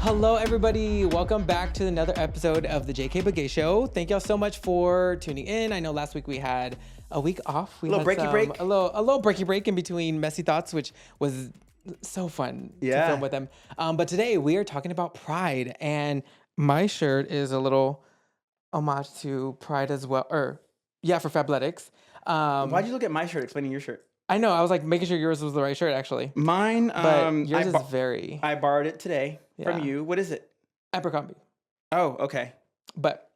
Hello, everybody. Welcome back to another episode of the JK Bagay Show. Thank y'all so much for tuning in. I know last week we had a week off. We little had breaky break. A little breaky break in between Messy Thoughts, which was so fun to film with them. But today we are talking about Pride, and my shirt is a little homage to Pride as well. For Fabletics. Why'd you look at my shirt explaining your shirt? I know. I was like making sure yours was the right shirt, actually. Mine, but yours is very... I borrowed it today from you. What is it? Abercrombie. Oh, okay. But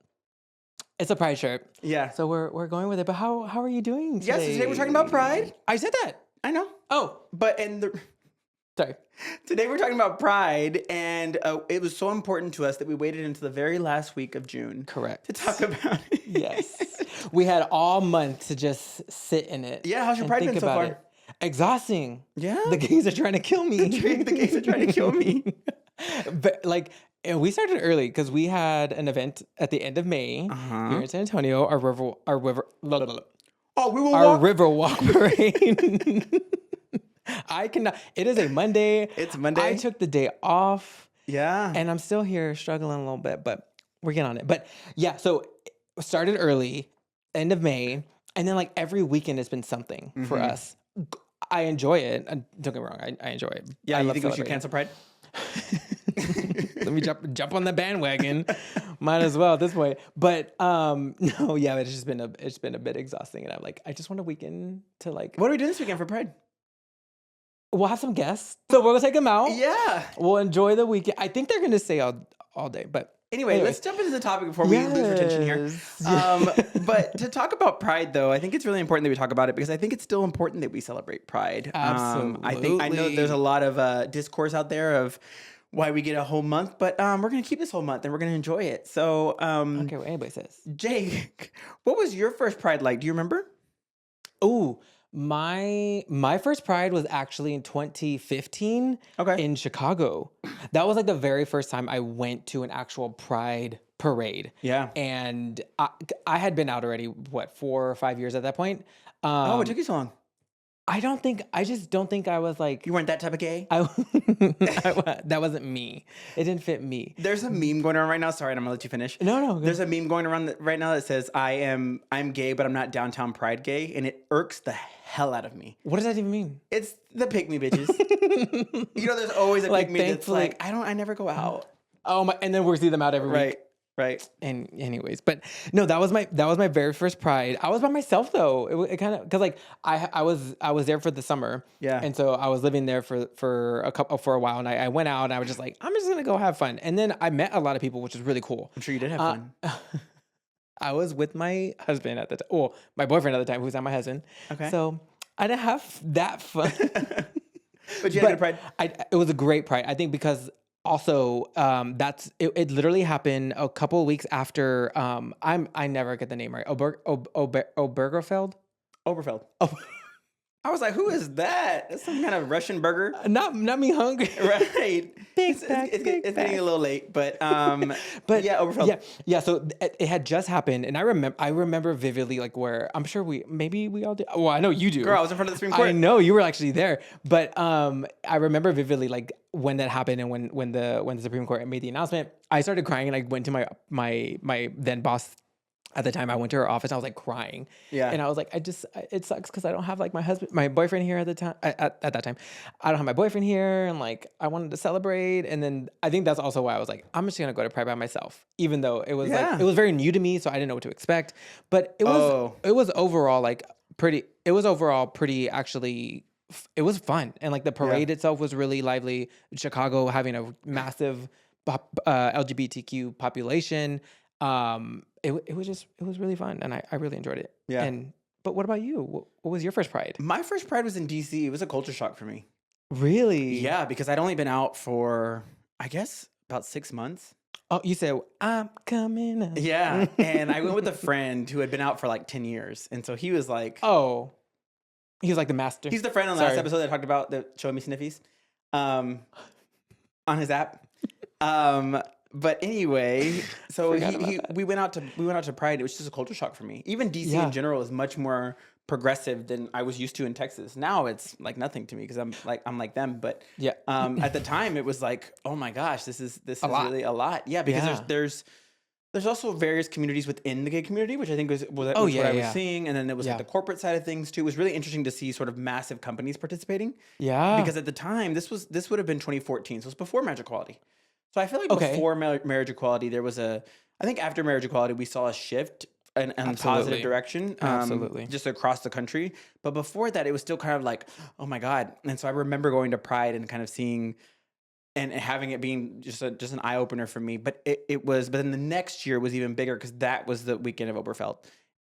it's a Pride shirt. Yeah. So we're going with it. But how are you doing today? Yes, today we're talking about Pride. I said that. I know. Oh. But Sorry. Today we're talking about Pride, and it was so important to us that we waited until the very last week of June. Correct. To talk about it. Yes. We had all month to just sit in it. Yeah, how's your Pride been so far? It. Exhausting. Yeah? The gays are trying to kill me. The gays are trying to kill me. But we started early because we had an event at the end of May here in San Antonio. Our river walk parade. I cannot. It is a Monday. It's Monday. I took the day off. Yeah. And I'm still here struggling a little bit, but we're getting on it. But yeah, so started early, end of May, and then like every weekend has been something for us. I enjoy it. Don't get me wrong. I enjoy it. Yeah, you think we should cancel Pride? Let me jump on the bandwagon. Might as well at this point. But no, yeah, it's been a bit exhausting, and I just want a weekend to like. What are we doing this weekend for Pride? We'll have some guests, so we're gonna take them out. Yeah, we'll enjoy the weekend. I think they're gonna stay all day, but. Anyway, let's jump into the topic before we lose retention here. But to talk about Pride, though, I think it's really important that we talk about it because I think it's still important that we celebrate Pride. Absolutely. I know there's a lot of discourse out there of why we get a whole month, but we're going to keep this whole month and we're going to enjoy it. So, I don't care what anybody says. Jake, what was your first Pride like? Do you remember? Ooh. My first Pride was actually in 2015 in Chicago. That was like the very first time I went to an actual Pride parade. Yeah. And I had been out already, 4 or 5 years at that point. It took you so long. I just don't think I was like... You weren't that type of gay? That wasn't me. It didn't fit me. There's a meme going around right now. Sorry, I'm going to let you finish. No. There's a meme going around right now that says, I'm gay, but I'm not downtown Pride gay. And it irks the hell out of me. What does that even mean? It's the pick me bitches. There's always a pick me that's like, I never go out. Oh my! And then we see them out every week. Right. And anyways, but no, that was my very first Pride. I was by myself though. It kind of because like I was there for the summer. Yeah. And so I was living there for a while, and I went out and I was just like, I'm just gonna go have fun. And then I met a lot of people, which was really cool. I'm sure you did have fun. I was with my husband at the time. Well, my boyfriend at the time, who's not my husband. Okay. So I didn't have that fun. But you had a good Pride. It was a great Pride. I think because. Also, it literally happened a couple of weeks after I never get the name right. Obergefell? Oberfeld. Oh. I was like, who is that? That's some kind of Russian burger. Not me hungry. Right. It's getting a little late, but yeah, Oberfeld. Yeah. So it had just happened, and I remember vividly like where I'm sure we all did. Well, I know you do. Girl, I was in front of the Supreme Court. I know you were actually there, but I remember vividly like when that happened and when the Supreme Court made the announcement. I started crying and I went to my then boss. At the time, I went to her office. I was like crying, and I was like, it sucks because I don't have like my boyfriend here at the time. At that time, I don't have my boyfriend here, and like I wanted to celebrate. And then I think that's also why I was like, I'm just gonna go to Pride by myself, even though it was like it was very new to me, so I didn't know what to expect. But it was overall pretty. It was overall pretty actually. It was fun, and like the parade itself was really lively. Chicago having a massive LGBTQ population. It was really fun, and I really enjoyed it. Yeah. But what about you? What was your first Pride? My first Pride was in DC. It was a culture shock for me. Really? Yeah, because I'd only been out for I guess about 6 months. Oh, you said I'm coming up. Yeah, and I went with a friend who had been out for like 10 years, and so he was like, he was like the master. He's the friend on the last episode that I talked about that showed me sniffies, on his app. But anyway, so we went out to Pride. It was just a culture shock for me. Even DC in general is much more progressive than I was used to in Texas. Now it's like nothing to me because I'm like them. But Yeah. at the time it was like, oh my gosh, this is lot. really a lot. Yeah, because Yeah. there's also various communities within the gay community, which I think was what I was seeing, and then there was like the corporate side of things too. It was really interesting to see sort of massive companies participating. Yeah. Because at the time this would have been 2014, so it's before marriage equality. So I feel like before marriage equality, there was I think after marriage equality, we saw a shift in a positive direction, just across the country. But before that, it was still kind of like, oh my God. And so I remember going to Pride and kind of seeing and having it being just an eye opener for me. But but then the next year was even bigger because that was the weekend of Oberfeld.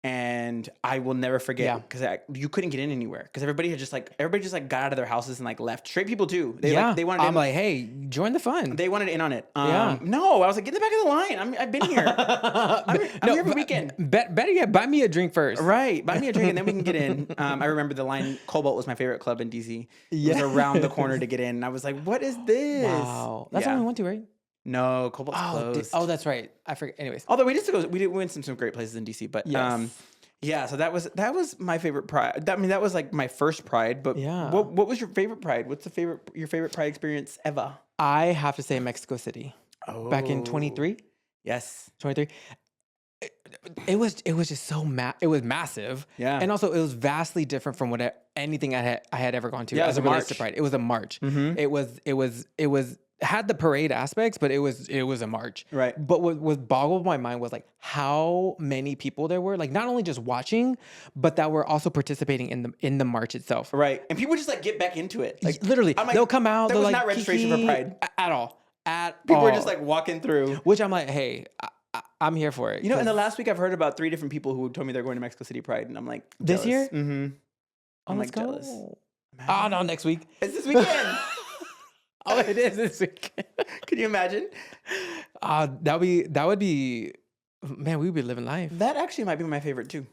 And I will never forget because you couldn't get in anywhere because everybody just got out of their houses and like left. Straight people too. They wanted. I'm like, hey, join the fun. They wanted in on it. No, I was like, get in the back of the line. I've been here. I'm here every weekend. Better yet, buy me a drink first. Right, buy me a drink and then we can get in. I remember the line. Cobalt was my favorite club in DC. It was around the corner to get in. And I was like, what is this? Wow, that's the one we went to, right? No, Cobalt's closed. That's right. I forget. Anyways, although we went to some great places in DC, but yeah. So that was my favorite Pride. That was like my first Pride. But what was your favorite Pride? What's your favorite Pride experience ever? I have to say Mexico City. Oh, back in 23. Yes, 23. It was just so it was massive. Yeah, and also it was vastly different from anything I had ever gone to. As it relates to Pride, it was a march. Mm-hmm. It was had the parade aspects, but it was a march. Right. But what boggled my mind was like how many people there were, like not only just watching, but that were also participating in the march itself. Right. And people just like get back into it. Like literally, they'll come out. That was not registration for Pride at all. People were just like walking through. Which I'm like, hey, I'm here for it. You know, in the last week I've heard about 3 different people who told me they're going to Mexico City Pride, and I'm like, jealous. This year? Mm-hmm. I'm like jealous. Imagine. Oh no, next week. It's this weekend. Oh, it is this weekend. Can you imagine? That would be, man, we would be living life. That actually might be my favorite too.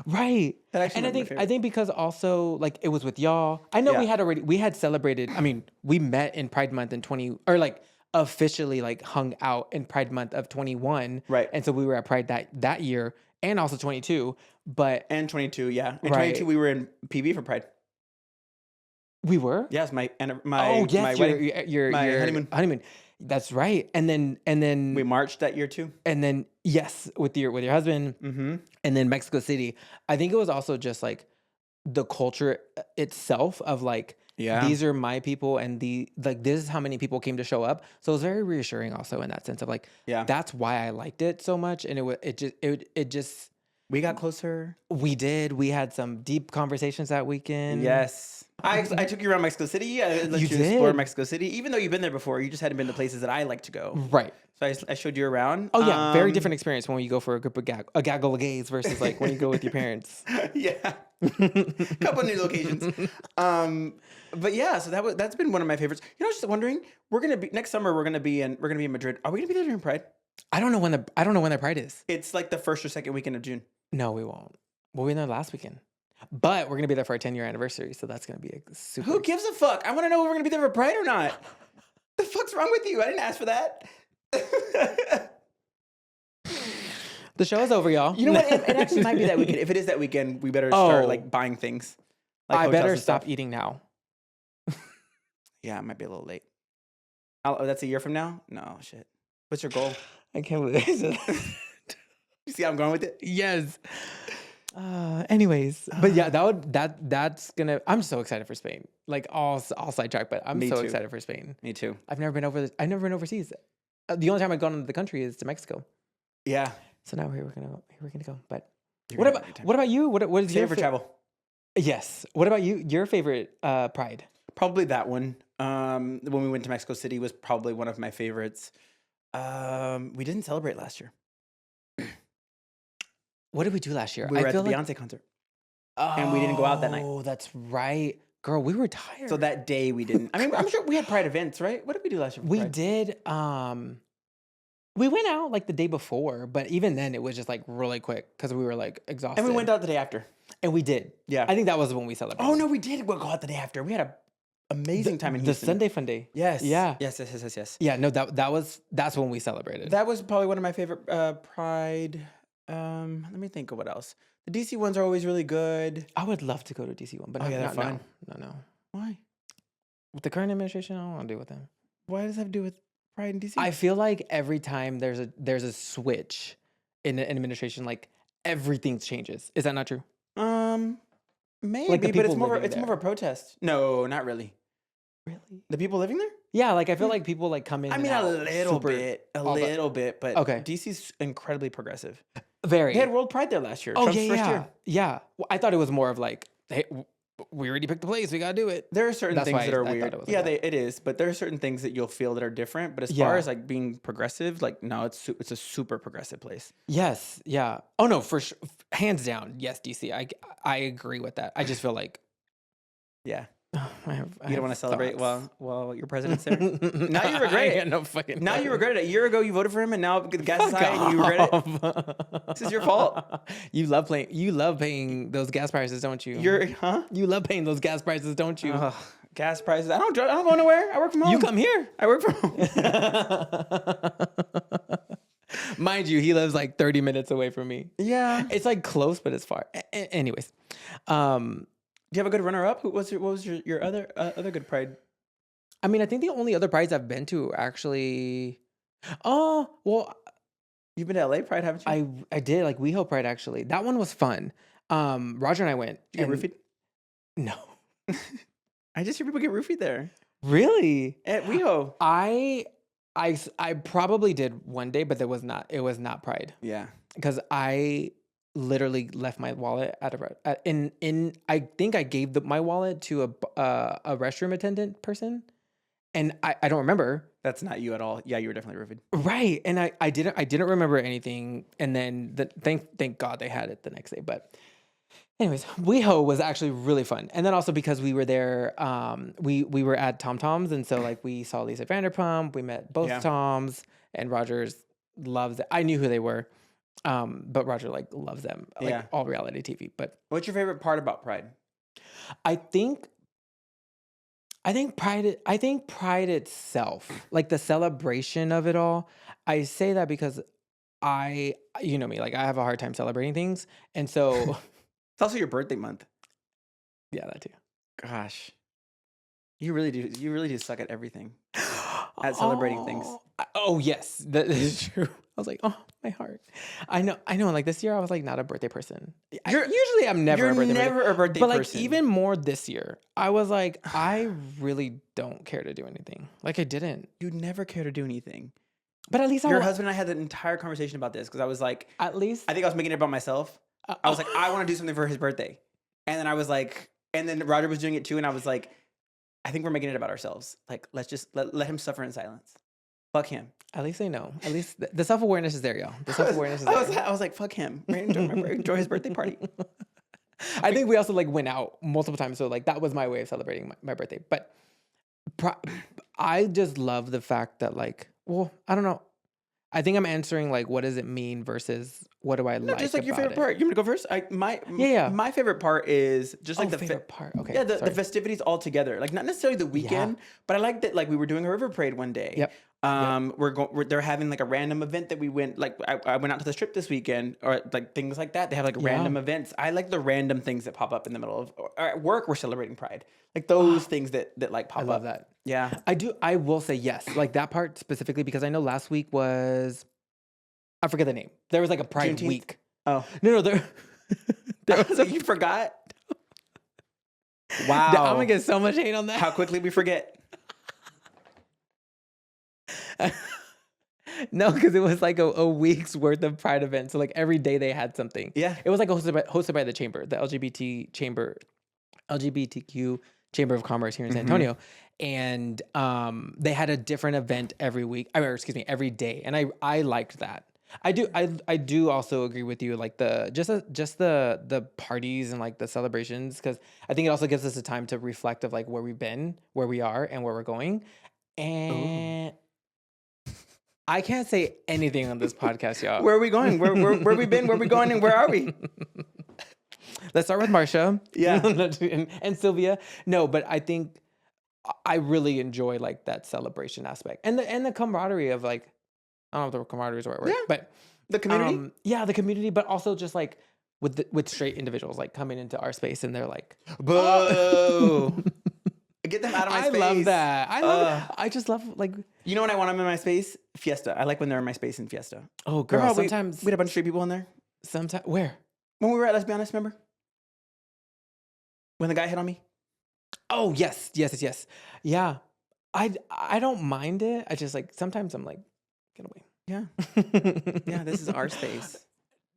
Right. And I think because also like it was with y'all. I know we had celebrated. I mean, we met in Pride Month in officially like hung out in Pride Month of 21. Right. And so we were at Pride that year and also 22. And 22, yeah. In 22 we were in PV for Pride. We were? Yes, my wedding, your honeymoon. That's right. And then we marched that year too. And then yes, with your husband. Mm-hmm. And then Mexico City. I think it was also just like the culture itself of like, these are my people, and this is how many people came to show up. So it was very reassuring also in that sense of like, that's why I liked it so much. And it just we got closer. We did. We had some deep conversations that weekend. Yes. I took you around Mexico City. I let you explore Mexico City. Even though you've been there before, you just hadn't been to places that I like to go. Right. So I showed you around. Oh, yeah. Very different experience when you go for a group of a gaggle of gays versus like when you go with your parents. Yeah. Couple new locations. But yeah, so that's been one of my favorites. You know, I was just wondering, next summer we're gonna be in Madrid. Are we gonna be there during Pride? I don't know when the Pride is. It's like the first or second weekend of June. No, we won't. We'll be there last weekend. But we're going to be there for our 10-year anniversary, so that's going to be a super... Who gives a fuck? I want to know if we're going to be there for Pride or not. The fuck's wrong with you? I didn't ask for that. The show is over, y'all. You know what? It actually might be that weekend. If it is that weekend, we better start like buying things. Like I better stop eating now. Yeah, it might be a little late. That's a year from now? No, shit. What's your goal? I can't believe it. You see how I'm going with it? Yes. Anyways, but yeah, that's gonna. I'm so excited for Spain. Like all sidetrack, but I'm so excited for Spain. Me too. I've never been overseas. The only time I've gone to the country is to Mexico. Yeah. So now we're gonna go. But what about you? What is your favorite travel? Yes. What about you? Your favorite Pride? Probably that one. When we went to Mexico City was probably one of my favorites. We didn't celebrate last year. What did we do last year? We were at the Beyonce concert. And we didn't go out that night. Oh, that's right. Girl, we were tired. So that day we didn't. I mean, I'm sure we had Pride events, right? What did we do last year for We Pride? did. We went out like the day before, but even then it was just like really quick because we were like exhausted. And we went out the day after. And we did. Yeah. I think that was when we celebrated. Oh, no, we did go out the day after. We had an amazing time in Houston. The Sunday fun day. Yes. Yeah. Yes. Yeah, no, that's when we celebrated. That was probably one of my favorite Pride. Let me think of what else. The DC ones are always really good. I would love to go to DC one, but not fun. No. Why? With the current administration, I don't want to deal with them. Why does that have to do with Pride in DC? I feel like every time there's a switch in an administration, like everything changes. Is that not true? Maybe, like but it's more of a protest. No, not really. Really? The people living there? Yeah, like I feel like people like come in. I mean, a little bit, but okay. DC's incredibly progressive. Very. They had World Pride there last year. Oh, Trump's first year. Yeah. Well, I thought it was more of like, hey, we already picked the place. We gotta do it. There are certain things that are weird. It is, but there are certain things that you'll feel that are different. But as far as like being progressive, like no, it's a super progressive place. Yes. Yeah. Oh no, for sure, hands down. Yes, DC. I agree with that. I just feel like, yeah. I you don't want to celebrate while your president's there. Now you regret it. No fucking. Now you regret it. A year ago you voted for him, and now the gas is high, and you regret it. This is your fault. You love paying those gas prices, don't you? You love paying those gas prices, don't you? Gas prices. I don't go nowhere. I work from home. You come here. I work from home. Mind you, he lives like 30 minutes away from me. Yeah, it's like close, but it's far. Anyways, do you have a good runner-up? What was your other good Pride? I mean, I think the only other Prides I've been to actually. Oh well, you've been to LA Pride, haven't you? I did, like WeHo Pride actually. That one was fun. Roger and I went. Did you get roofied? No. I just hear people get roofied there. Really? At WeHo. I probably did one day, but it was not Pride. Yeah. Because I literally left my wallet at I think I gave my wallet to a restroom attendant person, and I don't remember. That's not you at all. Yeah, you were definitely roofied. Right, and I didn't remember anything, and then thank God they had it the next day. But anyways, WeHo was actually really fun, and then also because we were there, we were at Tom Tom's, and so like we saw Lisa Vanderpump, we met both Toms, and Rogers loves it. I knew who they were. But Roger like loves them, like all reality TV. But what's your favorite part about Pride? I think Pride itself, like the celebration of it all. I say that because you know me, like I have a hard time celebrating things, and so it's also your birthday month. Yeah, that too. Gosh, you really do. You really do suck at everything. At celebrating things. Oh yes, that is true. I was like, oh, my heart. I know. Like this year, I was like not a birthday person. Usually, I'm never a birthday person. But like even more this year, I was like, I really don't care to do anything. Like I didn't. You never care to do anything. But at least your husband and I had an entire conversation about this because I was like, at least I think I was making it about myself. I was like, I want to do something for his birthday, and then I was like, and then Roger was doing it too, and I was like, I think we're making it about ourselves. Like, let's just let him suffer in silence. Fuck him. At least they know. At least the self-awareness is there, y'all. The self-awareness is there. I was like, fuck him. Enjoy his birthday party. I think we also like went out multiple times. So like that was my way of celebrating my birthday. But I just love the fact that like, well, I don't know. I think I'm answering like, what does it mean versus what do I like? Just like your favorite part. You want me to go first? My favorite part is just like the favorite part. Okay. Yeah, the festivities all together. Like not necessarily the weekend, but I like that. Like we were doing a river parade one day. Yep. They're having like a random event that we went. Like I went out to the Strip this weekend, or like things like that. They have like random events. I like the random things that pop up in the middle of. Or at work, we're celebrating Pride. Like those things that like pop up. I love that. Yeah, I do. I will say yes, like that part specifically because I know last week was. I forget the name. There was like a Pride Juneteenth? week. Oh no, there was you forgot. Wow, I'm gonna get so much hate on that. How quickly we forget. No, because it was like a week's worth of Pride events. So like every day they had something. Yeah, it was like hosted by the chamber, the LGBTQ Chamber of Commerce here in San Antonio, and they had a different event every week. Every day, and I liked that. I do also agree with you, like the parties and like the celebrations, because I think it also gives us a time to reflect of like where we've been, where we are, and where we're going. And I can't say anything on this podcast, y'all. Where are we going? Where we been? Where we going? And where are we? Let's start with Marsha. Yeah. and Sylvia. No, but I think I really enjoy like that celebration aspect and the camaraderie of like, I don't know if the camaraderie is the right word, but the community. The community, but also just like with straight individuals like coming into our space and they're like, boo. Oh. Get them out of my space. I love that. I just love like, you know when I want them in my space? Fiesta. I like when they're in my space in Fiesta. Oh girl, sometimes we had a bunch of straight people in there. Sometimes where? When we were at Let's Be Honest, remember? When the guy hit on me? Oh yes. Yeah. I don't mind it. I just like sometimes I'm like, get away. Yeah. Yeah, this is our space.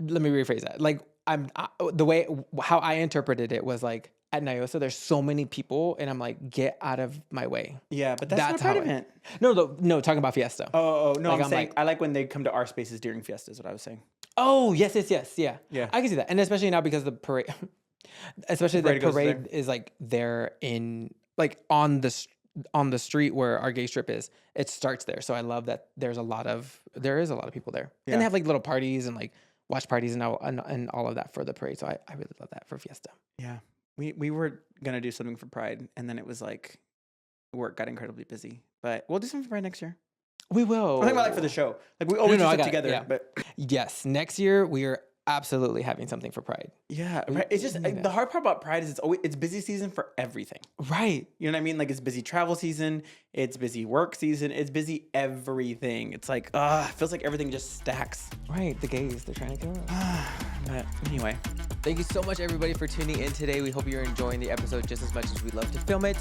Let me rephrase that. Like how I interpreted it was like at Nyosa, there's so many people, and I'm like, get out of my way. Yeah, but that's not part of it. No, talking about Fiesta. Oh, no, like, I'm saying I like when they come to our spaces during Fiesta is what I was saying. Oh, yes, yeah. Yeah. I can see that. And especially now because the parade, especially the parade is like there in, like on the street where our gay strip is, it starts there. So I love that there is a lot of people there. Yeah. And they have like little parties and like watch parties and all of that for the parade. So I really love that for Fiesta. Yeah. We were going to do something for Pride, and then it was like work got incredibly busy. But we'll do something for Pride next year. We will. I'm talking about like for the show. Like we always do it together. Yeah. But yes, next year we are absolutely having something for Pride. Yeah. Right. It's just the hard part about Pride is it's busy season for everything. Right. You know what I mean? Like it's busy travel season. It's busy work season. It's busy everything. It's like, it feels like everything just stacks. Right. The gays, they're trying to kill us. But anyway. Thank you so much, everybody, for tuning in today. We hope you're enjoying the episode just as much as we love to film it.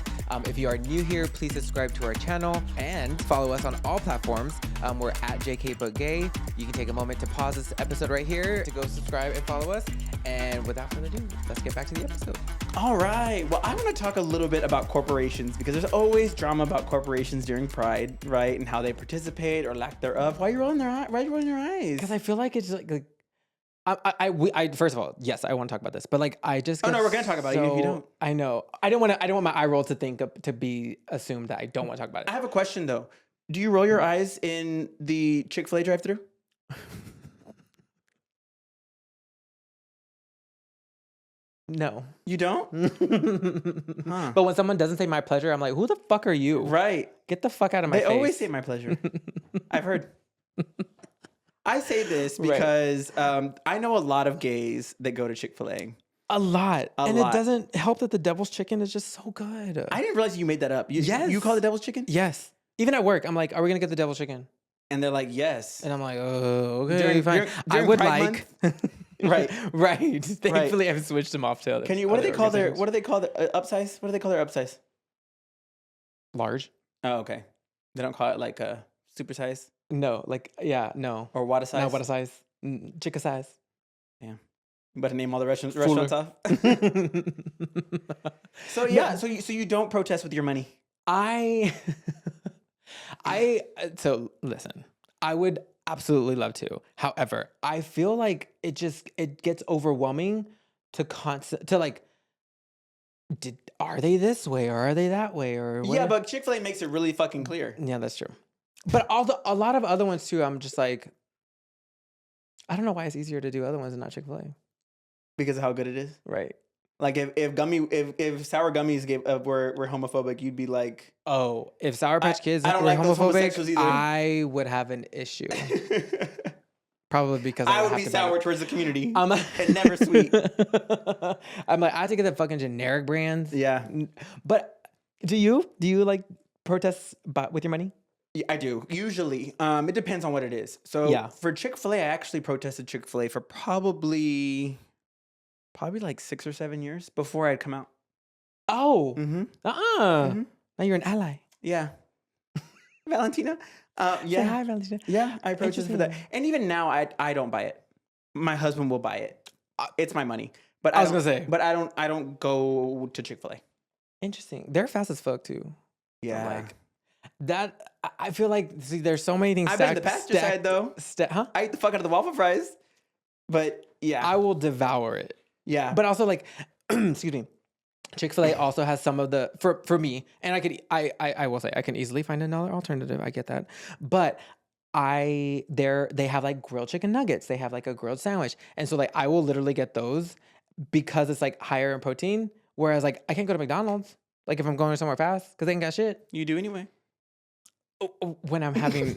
If you are new here, please subscribe to our channel and follow us on all platforms. We're at JKButGay. You can take a moment to pause this episode right here to go subscribe and follow us. And without further ado, let's get back to the episode. All right. Well, I want to talk a little bit about corporations because there's always drama about corporations during Pride, right? And how they participate or lack thereof. Why are you rolling your eyes? Because I feel like it's like I first of all, yes, I want to talk about this, but like I just no, we're gonna talk about it if you don't. I know. I don't want my eye roll to be assumed that I don't want to talk about it. I have a question though. Do you roll your eyes in the Chick-fil-A drive-thru? No. You don't? Huh. But when someone doesn't say my pleasure, I'm like, who the fuck are you? Right. Get the fuck out of my face. They always say my pleasure. I've heard. I say this because I know a lot of gays that go to Chick-fil-A. A lot. It doesn't help that the devil's chicken is just so good. I didn't realize you made that up. Yes. You call it devil's chicken? Yes. Even at work, I'm like, are we going to get the devil's chicken? And they're like, yes. And I'm like, oh, okay, fine. I would like. Right. Thankfully, I've switched them off to other. Can you? What do they call their upsize? What do they call their upsize? Large. Oh, okay. They don't call it like a super size. No, like no. Or what size? No, what size? Chicken size. Yeah. You better name all the restaurants off. So yeah, so you don't protest with your money. So listen, I would absolutely love to. However, I feel like it gets overwhelming are they this way or are they that way or what? Yeah, but Chick-fil-A makes it really fucking clear. Yeah, that's true. But a lot of other ones too, I'm just like, I don't know why it's easier to do other ones than not Chick-fil-A. Because of how good it is? Right. Like if sour gummies were homophobic, you'd be like, oh, if Sour Patch Kids were homophobic, I would have an issue. Probably because I would be sour towards the community and never sweet. I'm like, I have to get the fucking generic brands. Yeah. But do you like protest with your money? Yeah, I do. Usually. It depends on what it is. So for Chick-fil-A, I actually protested Chick-fil-A for probably like 6 or 7 years before I'd come out. Oh. Mm-hmm. Mm-hmm. Now you're an ally. Yeah. Valentina. Yeah. Say hi, Valentina. Yeah, I protested for that. And even now, I don't buy it. My husband will buy it. It's my money. But I don't go to Chick-fil-A. Interesting. They're fast as fuck too. Yeah. Like that. I feel like there's so many things. I've been to the passenger side though. I eat the fuck out of the waffle fries. But yeah, I will devour it. Yeah. But also like, excuse me, Chick-fil-A also has some of the, for me, and I will say, I can easily find another alternative. I get that. But they have like grilled chicken nuggets. They have like a grilled sandwich. And so like, I will literally get those because it's like higher in protein. Whereas like, I can't go to McDonald's. Like if I'm going somewhere fast, because they ain't got shit. You do anyway. When I'm having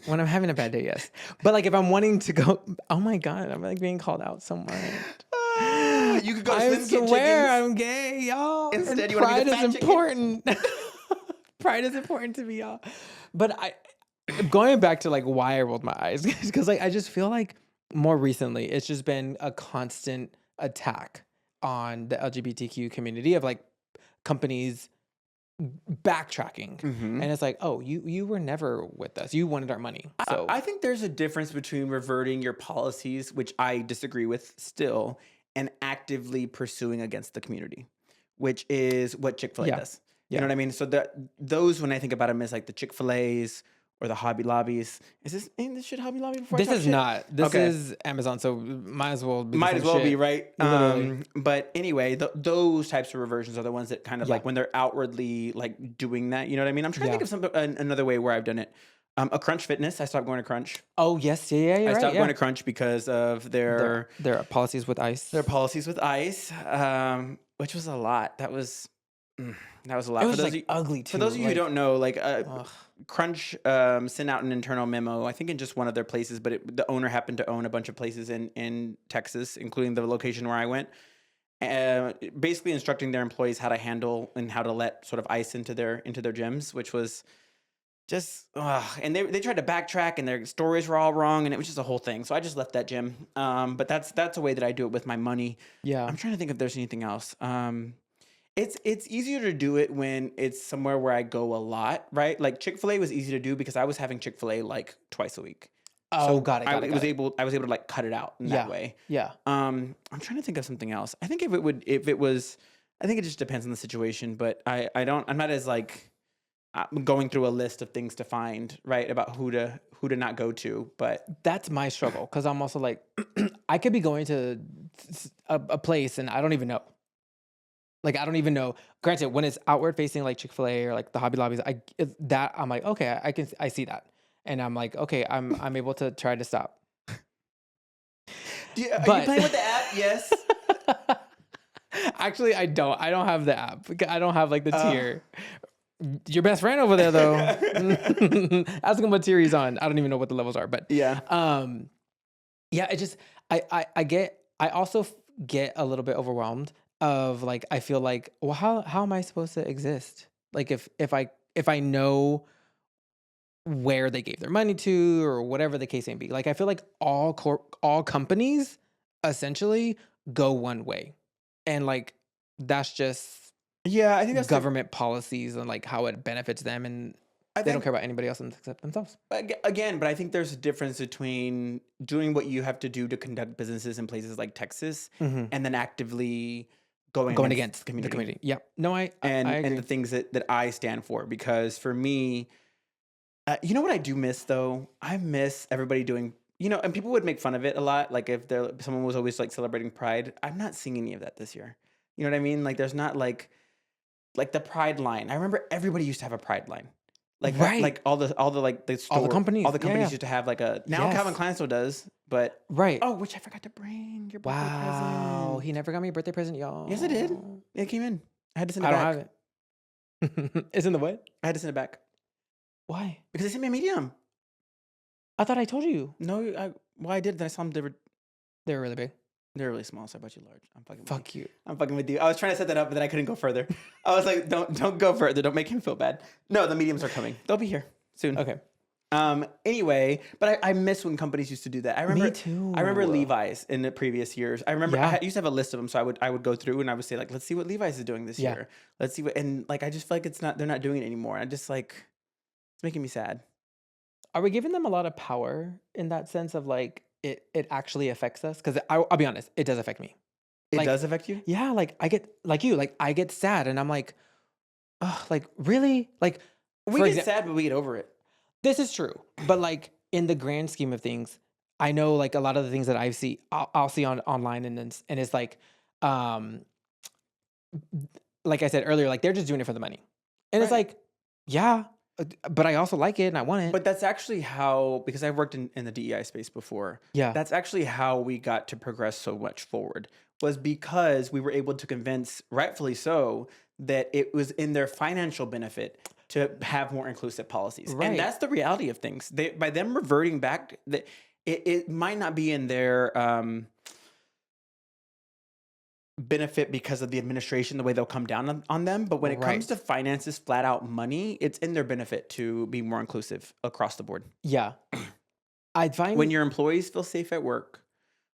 a bad day, yes. But like if I'm wanting to go, oh my God, I'm like being called out so much. You could go to I Slim Kid swear Chickens. I'm gay, y'all. Instead, And you want to be pride the is fat chicken? important. Pride is important to me, y'all. But going back to like why I rolled my eyes, because like I just feel like more recently it's just been a constant attack on the LGBTQ community of like companies backtracking, and it's like, oh, you were never with us, you wanted our money. So I think there's a difference between reverting your policies, which I disagree with still, and actively pursuing against the community, which is what Chick-fil-A does. You know what I mean? So those, when I think about them, is like the Chick-fil-A's or the Hobby Lobbies. Ain't this shit Hobby Lobby before? this is shit? not. This is Amazon, so might as well be. Might as well be right. Literally. But anyway, those types of reversions are the ones that kind of like when they're outwardly like doing that. You know what I mean? I'm trying to think of another way where I've done it. A Crunch Fitness. I stopped going to Crunch. Oh yes, yeah. I stopped going to Crunch because of their policies with ICE. Their policies with ICE, which was a lot. That was a lot. It was like ugly too. For those of you who don't know, like Crunch sent out an internal memo, I think in just one of their places, but the owner happened to own a bunch of places in Texas, including the location where I went. Basically instructing their employees how to handle and how to let sort of ICE into their gyms, which was just and they tried to backtrack and their stories were all wrong and it was just a whole thing. So I just left that gym. But that's a way that I do it with my money. Yeah. I'm trying to think if there's anything else. It's easier to do it when it's somewhere where I go a lot, right? Like Chick-fil-A was easy to do because I was having Chick-fil-A like twice a week. Oh, so got it. I was able to like cut it out in that way. Yeah. I'm trying to think of something else. I think I think it just depends on the situation, but I'm not as like I'm going through a list of things to find, right, about who to not go to, but that's my struggle because I'm also like, I could be going to a place and I don't even know. Like I don't even know. Granted, when it's outward facing like Chick-fil-A or like the Hobby Lobbies, I'm like, okay, I see that, and I'm like, okay, I'm able to try to stop. Are you playing with the app? Yes. Actually, I don't. I don't have the app. I don't have like the tier. Your best friend over there, though. Ask him what tier he's on. I don't even know what the levels are, but yeah. It just I also get a little bit overwhelmed of like I feel like, well, how am I supposed to exist? Like if I know where they gave their money to or whatever the case may be. Like I feel like all companies essentially go one way, and like that's just. Yeah, I think that's government policies and like how it benefits them, and they don't care about anybody else except themselves. Again, but I think there's a difference between doing what you have to do to conduct businesses in places like Texas, and then actively going against the community. Yeah, no, I agree. And the things that I stand for, because for me, you know what I do miss though? I miss everybody doing. And people would make fun of it a lot. Like if someone was always like celebrating Pride, I'm not seeing any of that this year. You know what I mean? Like there's not like the Pride line. I remember everybody used to have a Pride line. Like right. Like all the like the store, all the companies used to have like a. Now Calvin Klein still does, but right. Oh, which I forgot to bring your birthday present. Wow, he never got me a birthday present, y'all. Yes, I did. It came in. I had to send it back. I don't have it. It's in the what? I had to send it back. Why? Because they sent me a medium. I thought I told you. No, I did. Then I saw them delivered. They were really big. They're really small, so I bought you large. I'm fucking. Fuck you. I'm fucking with you. I was trying to set that up, but then I couldn't go further. I was like, don't go further. Don't make him feel bad. No, the mediums are coming. They'll be here soon. Okay. Anyway, but I miss when companies used to do that. I remember. Me too. I remember Levi's in the previous years. I remember I used to have a list of them, so I would go through and I would say like, let's see what Levi's is doing this year. Let's see what, and like I just feel like they're not doing it anymore. I just like it's making me sad. Are we giving them a lot of power in that sense of like it actually affects us? Because I'll be honest, it does affect me. It does affect you? Yeah, like I get I get sad and I'm like, oh, like really? Like we get sad, but we get over it. This is true. But like in the grand scheme of things, I know like a lot of the things that I'll see online and it's like I said earlier, like they're just doing it for the money. And it's like, yeah, but I also like it and I want it. But that's actually how, because I've worked in the DEI space before. Yeah. That's actually how we got to progress so much forward, was because we were able to convince, rightfully so, that it was in their financial benefit to have more inclusive policies. Right. And that's the reality of things. By them reverting back, it might not be in their benefit because of the administration, the way they'll come down on them. But when it comes to finances, flat out money, it's in their benefit to be more inclusive across the board. Yeah. I find when your employees feel safe at work,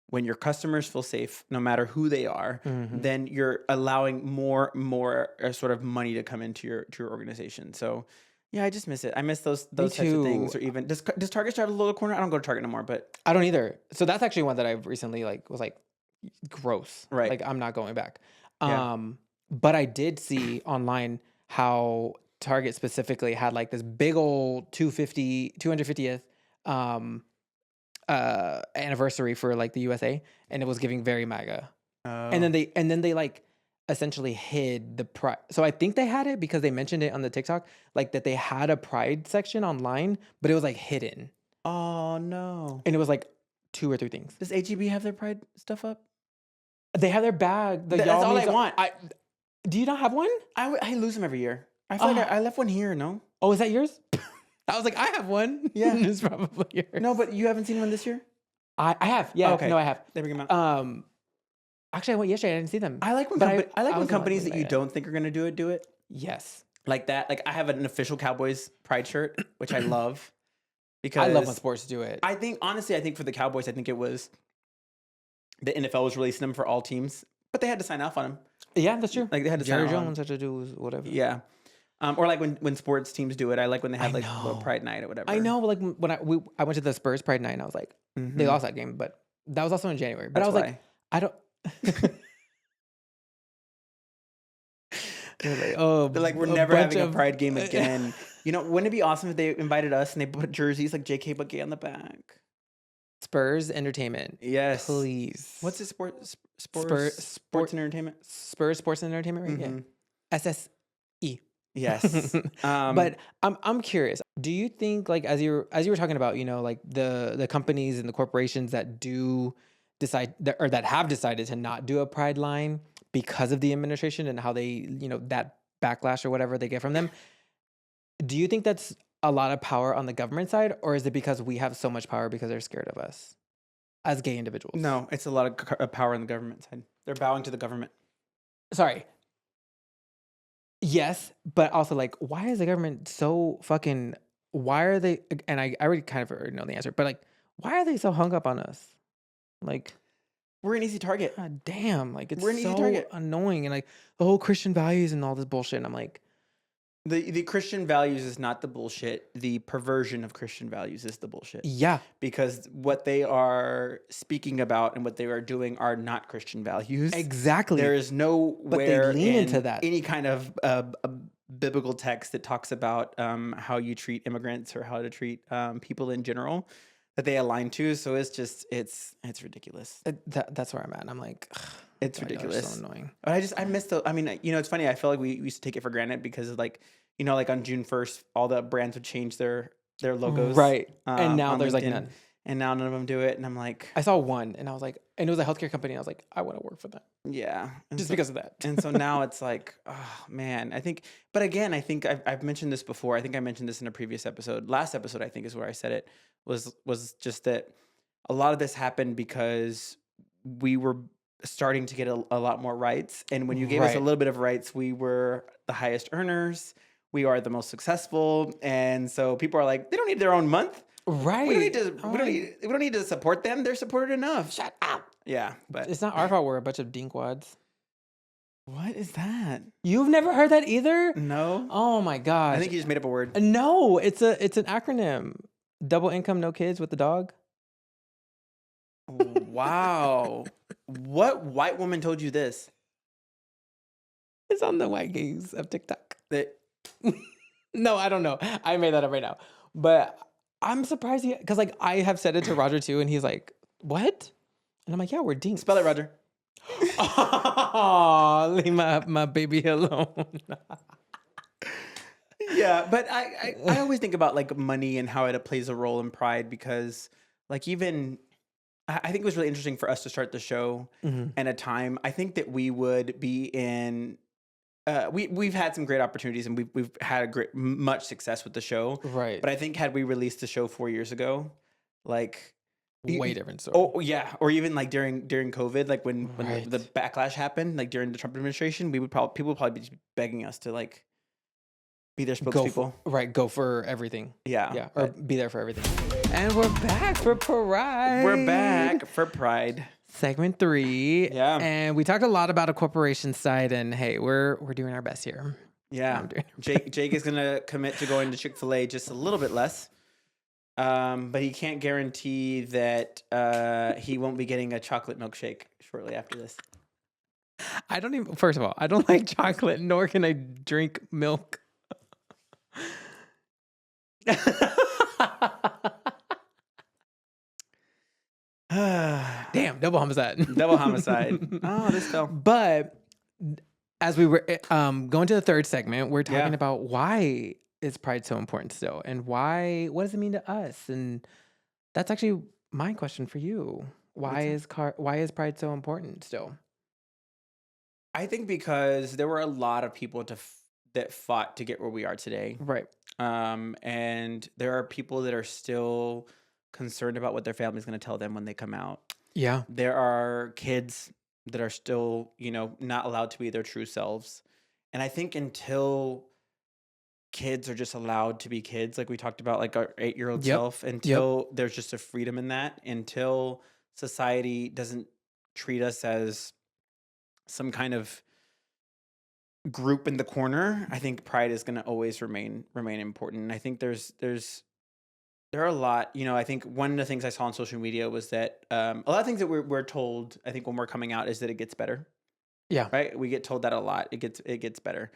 when your customers feel safe, no matter who they are, then you're allowing more sort of money to come into your organization. So yeah, I just miss it. I miss those types of things. Or even does Target start a little corner? I don't go to Target no more, but I don't either. So that's actually one that I've recently was like gross. Right. Like I'm not going back. Yeah. But I did see online how Target specifically had like this big old 250th anniversary for like the USA, and it was giving very MAGA. And then they like essentially hid the pride. So I think they had it because they mentioned it on the TikTok, like that they had a pride section online, but it was like hidden. Oh no. And it was like 2 or 3 things. Does HEB have their pride stuff up? They have their bag. That's all I want. Do you not have one? I lose them every year. I feel like I left one here, no? Oh, is that yours? I was like, I have one. Yeah. It's probably yours. No, but you haven't seen one this year? I have. Yeah. Oh, okay. No, I have. They bring them out. Actually, I went yesterday. I didn't see them. I like when when companies that you don't think are going to do it. Yes. Like that. Like I have an official Cowboys pride shirt, which I love. Because I love when sports do it. I think for the Cowboys, I think it was the NFL was releasing them for all teams, but they had to sign off on them. Yeah, that's true. Like they had to Jerry sign Jones had to do whatever. Yeah. Or like when sports teams do it, I like when they have like a little pride night or whatever. I know, like when I went to the Spurs pride night, and I was like, they lost that game, but that was also in January. But I was like, I don't. They're like, we're never having a pride game again. You know, wouldn't it be awesome if they invited us and they put jerseys like JK but gay on the back? Spurs Entertainment. Yes. Please. What's it? Sports and Entertainment? Spurs Sports and Entertainment, right? Yeah. SSE. Yes. But I'm curious. Do you think, like, as you were talking about, you know, like the companies and the corporations that do decide that have decided to not do a pride line because of the administration and how they, you know, that backlash or whatever they get from them, do you think that's a lot of power on the government side, or is it because we have so much power because they're scared of us as gay individuals? No, it's a lot of power on the government side. They're bowing to the government. Sorry. Yes, but also, like, why is the government so fucking? Why are they? And I already kind of already know the answer, but like, why are they so hung up on us? Like, we're an easy target. God damn, like it's so annoying, and like the whole Christian values and all this bullshit. And I'm like, the Christian values is not the bullshit. The perversion of Christian values is the bullshit. Yeah, because what they are speaking about and what they are doing are not Christian values. Exactly. There is nowhere but they lean into that. Any kind of biblical text that talks about how you treat immigrants or how to treat people in general that they align to. So it's just it's ridiculous. That's where I'm at. I'm like, it's ridiculous. So annoying. But I miss I mean, you know, it's funny. I feel like we used to take it for granted because of, like, you know, like on June 1st, all the brands would change their logos. Right. And now there's LinkedIn, like none. And now none of them do it. And I'm like, I saw one and I was like, and it was a healthcare company. And I was like, I want to work for them. Yeah. Just because of that. And so now it's like, oh man, I think, but again, I think I've mentioned this before. I think I mentioned this in a previous episode. Last episode, I think, is where I said it was just that a lot of this happened because we were starting to get a lot more rights. And when you gave us a little bit of rights, we were the highest earners. We are the most successful. And so people are like, they don't need their own month. Right. We don't need to support them. They're supported enough. Shut up. Yeah. But it's not our fault we're a bunch of dinkwads. What is that? You've never heard that either? No. Oh my gosh. I think you just made up a word. No, it's an acronym. Double income, no kids with the dog. Wow. What white woman told you this? It's on the white gays of TikTok. No, I don't know. I made that up right now. But I'm surprised because like I have said it to Roger too, and he's like, "What?" And I'm like, "Yeah, we're dinks." Spell it, Roger. Oh, leave my baby alone. Yeah, but I always think about like money and how it plays a role in pride because like even I think it was really interesting for us to start the show and a time. I think that we would be in. We've had some great opportunities and we've had much success with the show. Right. But I think had we released the show 4 years ago, like way different story. Oh yeah, or even like during COVID, like when the backlash happened, like during the Trump administration, people would probably be begging us to like be their spokespeople. Go for everything. Yeah, or be there for everything. And we're back for Pride. We're back for Pride. Segment 3. Yeah. And we talked a lot about a corporation side, and hey, we're doing our best here. Yeah. Jake is gonna commit to going to Chick-fil-A just a little bit less. But he can't guarantee that he won't be getting a chocolate milkshake shortly after this. First of all, I don't like chocolate, nor can I drink milk. Damn, double homicide. Double homicide. Oh, this fell. But as we were going to the third segment, we're talking about why is Pride so important still, and what does it mean to us? And that's actually my question for you. Why is Pride so important still? I think because there were a lot of people that fought to get where we are today. Right. And there are people that are still concerned about what their family's going to tell them when they come out. Yeah. There are kids that are still, not allowed to be their true selves. And I think until kids are just allowed to be kids, like we talked about, like our 8-year-old self, until there's just a freedom in that, until society doesn't treat us as some kind of group in the corner, I think Pride is going to always remain important. And I think there are a lot, I think one of the things I saw on social media was that a lot of things that we're told, I think when we're coming out, is that it gets better. Yeah. Right? We get told that a lot. It gets better.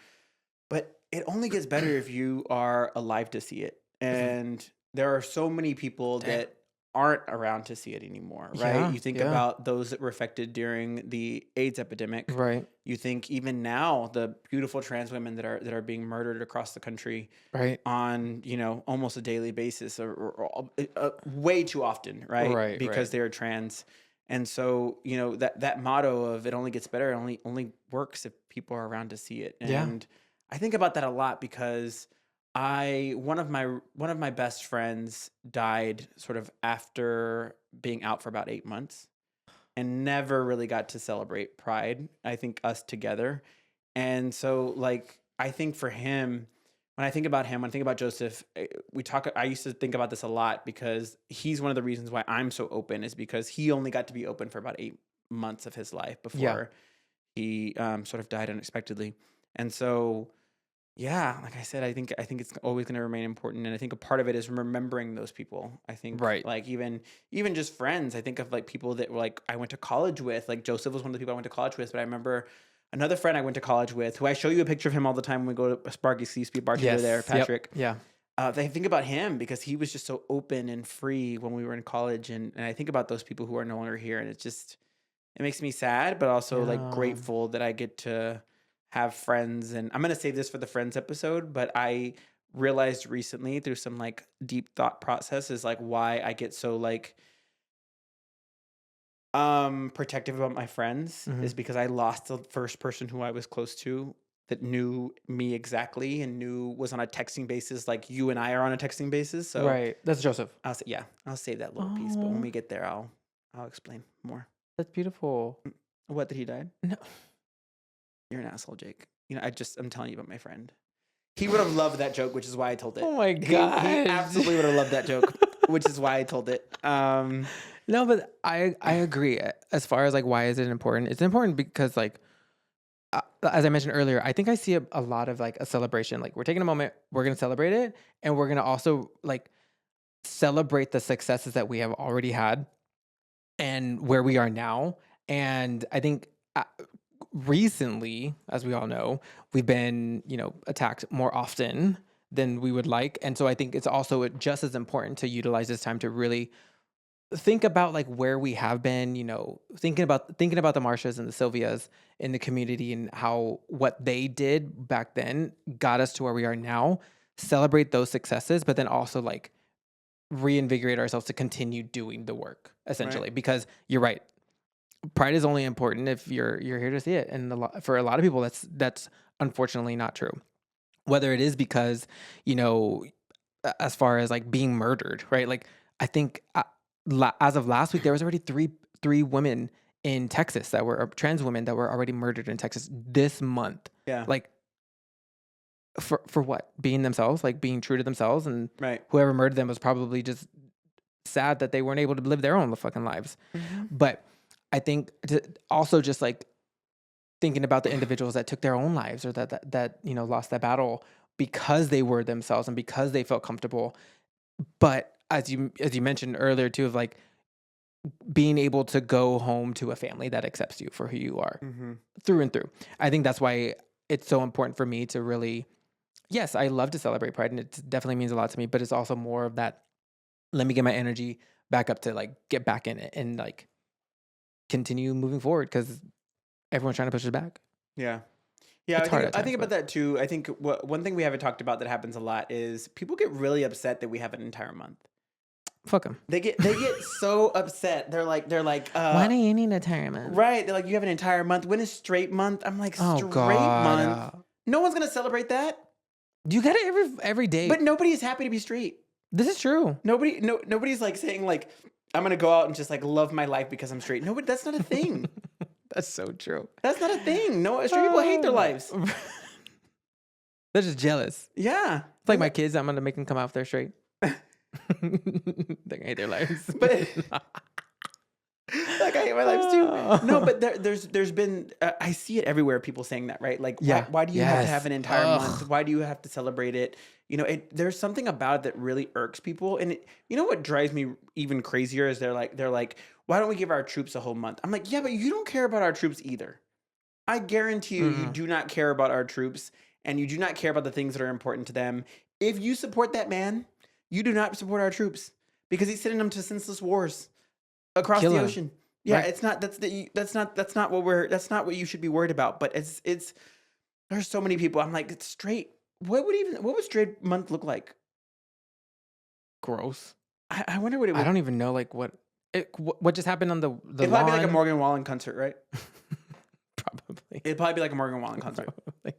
But it only gets better if you are alive to see it. And there are so many people that aren't around to see it anymore, right? Yeah, you think about those that were affected during the AIDS epidemic. Right. You think even now the beautiful trans women that are being murdered across the country, right, on almost a daily basis, or way too often, right? Right. Because they're trans. And so, that motto of it only gets better, only works if people are around to see it. And I think about that a lot because one of my best friends died sort of after being out for about 8 months and never really got to celebrate Pride, I think, us together. And so, like, I think for him, when I think about him, when I think about Joseph, I used to think about this a lot because he's one of the reasons why I'm so open, is because he only got to be open for about 8 months of his life before he sort of died unexpectedly. And so, like I said, I think it's always going to remain important, and I think a part of it is remembering those people. I think, like even just friends. I think of like people that were like I went to college with. Like Joseph was one of the people I went to college with, but I remember another friend I went to college with, who I show you a picture of him all the time when we go to Sparky's. He used to be a bartender there, Patrick. Yep. Yeah. I think about him because he was just so open and free when we were in college, and I think about those people who are no longer here, and it makes me sad, but also like grateful that I get to have friends. And I'm going to save this for the friends episode, but I realized recently through some like deep thought process is like why I get so like protective about my friends is because I lost the first person who I was close to that knew me exactly and was on a texting basis, like you and I are on a texting basis. So that's Joseph. I'll save that little piece, but when we get there, I'll explain more. That's beautiful. What, that he died? No. You're an asshole, Jake. I'm telling you about my friend. He would have loved that joke, which is why I told it. Oh my God. He absolutely would have loved that joke, which is why I told it. No, but I agree. As far as like, why is it important? It's important because like, as I mentioned earlier, I think I see a lot of like a celebration. Like we're taking a moment, we're going to celebrate it. And we're going to also like celebrate the successes that we have already had and where we are now. And I think recently, as we all know, we've been, attacked more often than we would like. And so I think it's also just as important to utilize this time to really think about like where we have been, thinking about the Marshas and the Sylvias in the community and how what they did back then got us to where we are now. Celebrate those successes, but then also like reinvigorate ourselves to continue doing the work, essentially. Right. Because you're right. Pride is only important if you're here to see it, and for a lot of people, that's unfortunately not true. Whether it is because as far as like being murdered, right? Like I think as of last week, there was already three women in Texas that were trans women that were already murdered in Texas this month. Yeah. Like, for what? Being themselves, like being true to themselves, and right. whoever murdered them was probably just sad that they weren't able to live their own fucking lives. Mm-hmm. But I think also just like thinking about the individuals that took their own lives, or that lost that battle because they were themselves and because they felt comfortable. But as you mentioned earlier too, of like being able to go home to a family that accepts you for who you are through and through. I think that's why it's so important for me to really, yes, I love to celebrate Pride, and it definitely means a lot to me, but it's also more of that, let me get my energy back up to like get back in it and like continue moving forward, because everyone's trying to push us back. Yeah. Yeah, I think about that too. I think one thing we haven't talked about that happens a lot is people get really upset that we have an entire month. Fuck them. They get so upset. They're like, why do you need an entire month? Right. They're like, you have an entire month. When is straight month? I'm like, straight month? No one's gonna celebrate that. You get it every day. But nobody is happy to be straight. This is true. Nobody's like saying like, I'm gonna go out and just like love my life because I'm straight. Nobody. That's not a thing. That's so true. That's not a thing. No, straight people hate their lives. They're just jealous. Yeah. It's like my kids. I'm gonna make them come out if they're straight. They hate their lives. But like I hate my lives too. No, but there's been I see it everywhere. People saying that, right? Like, why do you have to have an entire month? Why do you have to celebrate it? There's something about it that really irks people. And what drives me even crazier is they're like, why don't we give our troops a whole month? I'm like, yeah, but you don't care about our troops either. I guarantee you, you do not care about our troops, and you do not care about the things that are important to them. If you support that man, you do not support our troops, because he's sending them to senseless wars across the ocean. Yeah, right. That's not what you should be worried about. But it's there's so many people. I'm like, it's straight. What would straight month look like? Gross. I wonder what it would. I don't even know like what just happened on the It'd probably be like a Morgan Wallen concert, right? Probably. It'd probably be like a Morgan Wallen concert. Probably.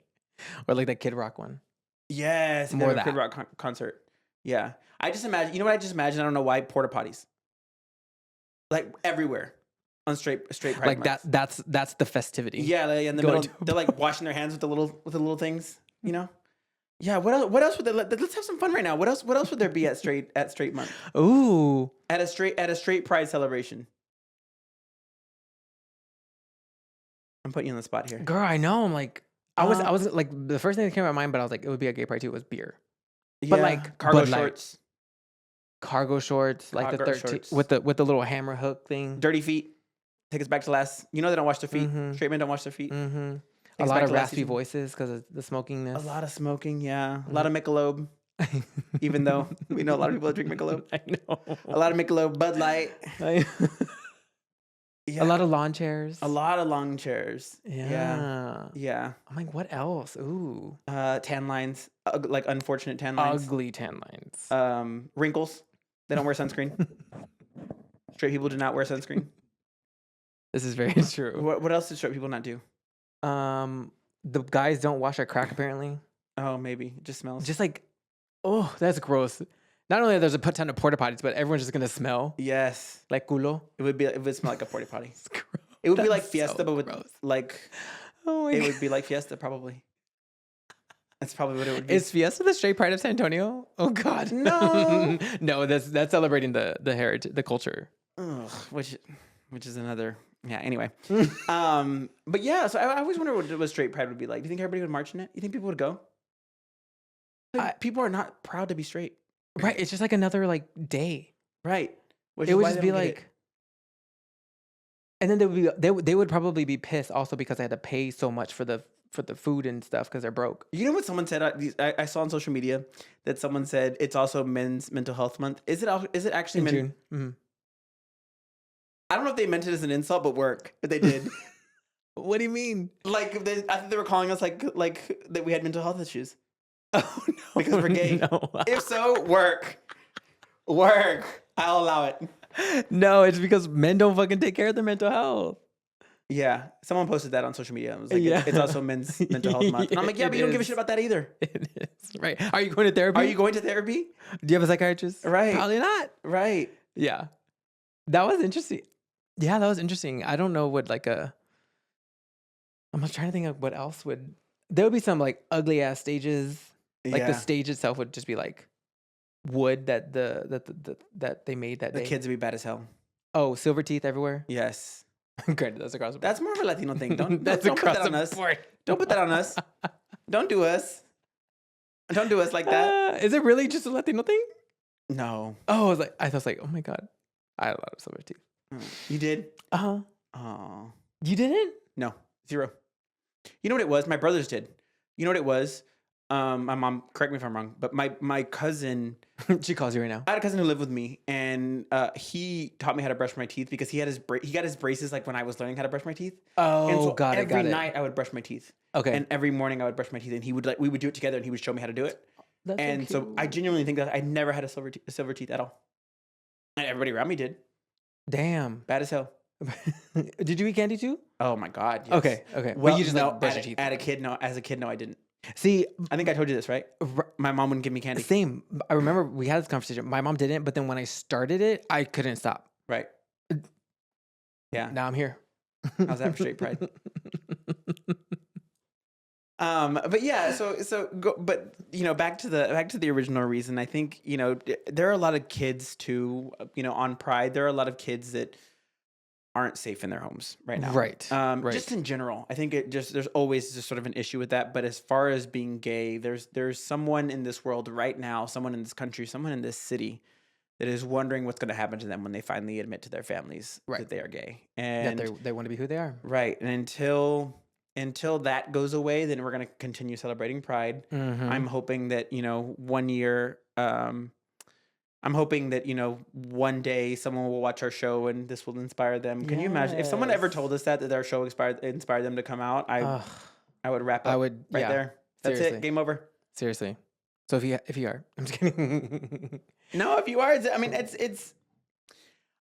Or like that Kid Rock one. Yes, more that Kid Rock concert. Yeah. I just imagine, I don't know why, porta potties. Like everywhere on straight Pride like months. that's the festivity. Yeah, like in the middle, they're like washing their hands with the little things, Yeah, what else would they let's have some fun right now. What else would there be at straight month? Ooh. At a straight Pride celebration. I'm putting you on the spot here. Girl, I know. I'm like I was like, the first thing that came to my mind, but I was like, it would be a gay pride too, was beer. Yeah, but like cargo shorts. Cargo shorts, like the 13 with the little hammer hook thing. Dirty feet. Take us back to last. They don't wash their feet. Straight men don't wash their feet. A lot of raspy voices because of the smokingness. A lot of smoking, yeah. A lot of Michelob. Even though we know a lot of people that drink Michelob. I know. A lot of Michelob, Bud Light. Yeah. A lot of lawn chairs. A lot of long chairs. Yeah. I'm like, what else? Ooh. Tan lines. Like unfortunate tan lines. Ugly tan lines. Wrinkles. They don't wear sunscreen. Straight people do not wear sunscreen. This is very true. What else do straight people not do? The guys don't wash their crack apparently. Oh, maybe. It just smells. Just like, oh, that's gross. Not only there's a ton of porta potties, but everyone's just gonna smell. Yes. Like culo. It would smell like a porta potty. It would be like Fiesta, but with like, it would be like Fiesta probably. That's probably what it would be. Is Fiesta the straight pride of San Antonio? Oh God, no. No, that's celebrating the heritage, the culture. Ugh, which is another. Yeah. Anyway, but yeah. So I always wonder what straight pride would be like. Do you think everybody would march in it? You think people would go? Like, people are not proud to be straight. Right. It's just like another like day. Right. It would just be like. And then they would probably be pissed also because they had to pay so much for the food and stuff because they're broke. You know what someone said? I saw on social media that someone said it's also Men's Mental Health Month. Is it actually in June? Mm-hmm. I don't know if they meant it as an insult, but they did. What do you mean? Like I think they were calling us like that we had mental health issues. Oh no! Because we're gay. No. If so, work. I'll allow it. No, it's because men don't fucking take care of their mental health. Yeah, someone posted that on social media. It was like, it's also Men's Mental Health Month. And I'm like, yeah, but you don't give a shit about that either. It is. Right. Are you going to therapy? Do you have a psychiatrist? Right. Probably not. Right. Yeah. That was interesting. Yeah, that was interesting. I don't know what I'm trying to think of what else would. There would be some like ugly ass stages. Like the stage itself would just be like wood that that they made that The day. kids would be bad as hell. Oh, silver teeth everywhere. Yes. Granted, that's across the board. That's more of a Latino thing. Don't That's don't put across that on the us. board. Don't put that on us. Don't do us. Don't do us like that. Is it really just a Latino thing? No. Oh, I was like, oh my god, I had a lot of silver teeth. You did? Uh-huh. Oh. You didn't? No. 0. You know what it was? My brothers did. You know what it was? My mom, correct me if I'm wrong, but my cousin, she calls you right now. I had a cousin who lived with me, and he taught me how to brush my teeth because he got his braces like when I was learning how to brush my teeth. Oh, and so got it. Every night I would brush my teeth. Okay. And every morning I would brush my teeth, and we would do it together, and he would show me how to do it. That's so I genuinely think that I never had a silver teeth at all, and everybody around me did. Damn, bad as hell. Did you eat candy too? Oh my god. Yes. Okay. Well, you just brush your teeth. As a kid, no, I didn't. See, I think I told you this, right? My mom wouldn't give me candy. Same. I remember we had this conversation. My mom didn't, but then when I started it, I couldn't stop. Right. Yeah. Now I'm here. How's that for straight pride? But yeah, but back to the original reason. I think, there are a lot of kids too, on Pride. There are a lot of kids that aren't safe in their homes right now. Right. Right. Just in general. I think there's always just sort of an issue with that. But as far as being gay, there's someone in this world right now, someone in this country, someone in this city that is wondering what's going to happen to them when they finally admit to their families that they are gay. And they want to be who they are. Right. And until that goes away, then we're going to continue celebrating Pride. Mm-hmm. I'm hoping that, one year, I'm hoping that, one day someone will watch our show and this will inspire them. Can you imagine if someone ever told us that our show inspired them to come out? I would wrap up there. That's it. Game over. Seriously. So if you are, I'm just kidding. No, if you are, it's.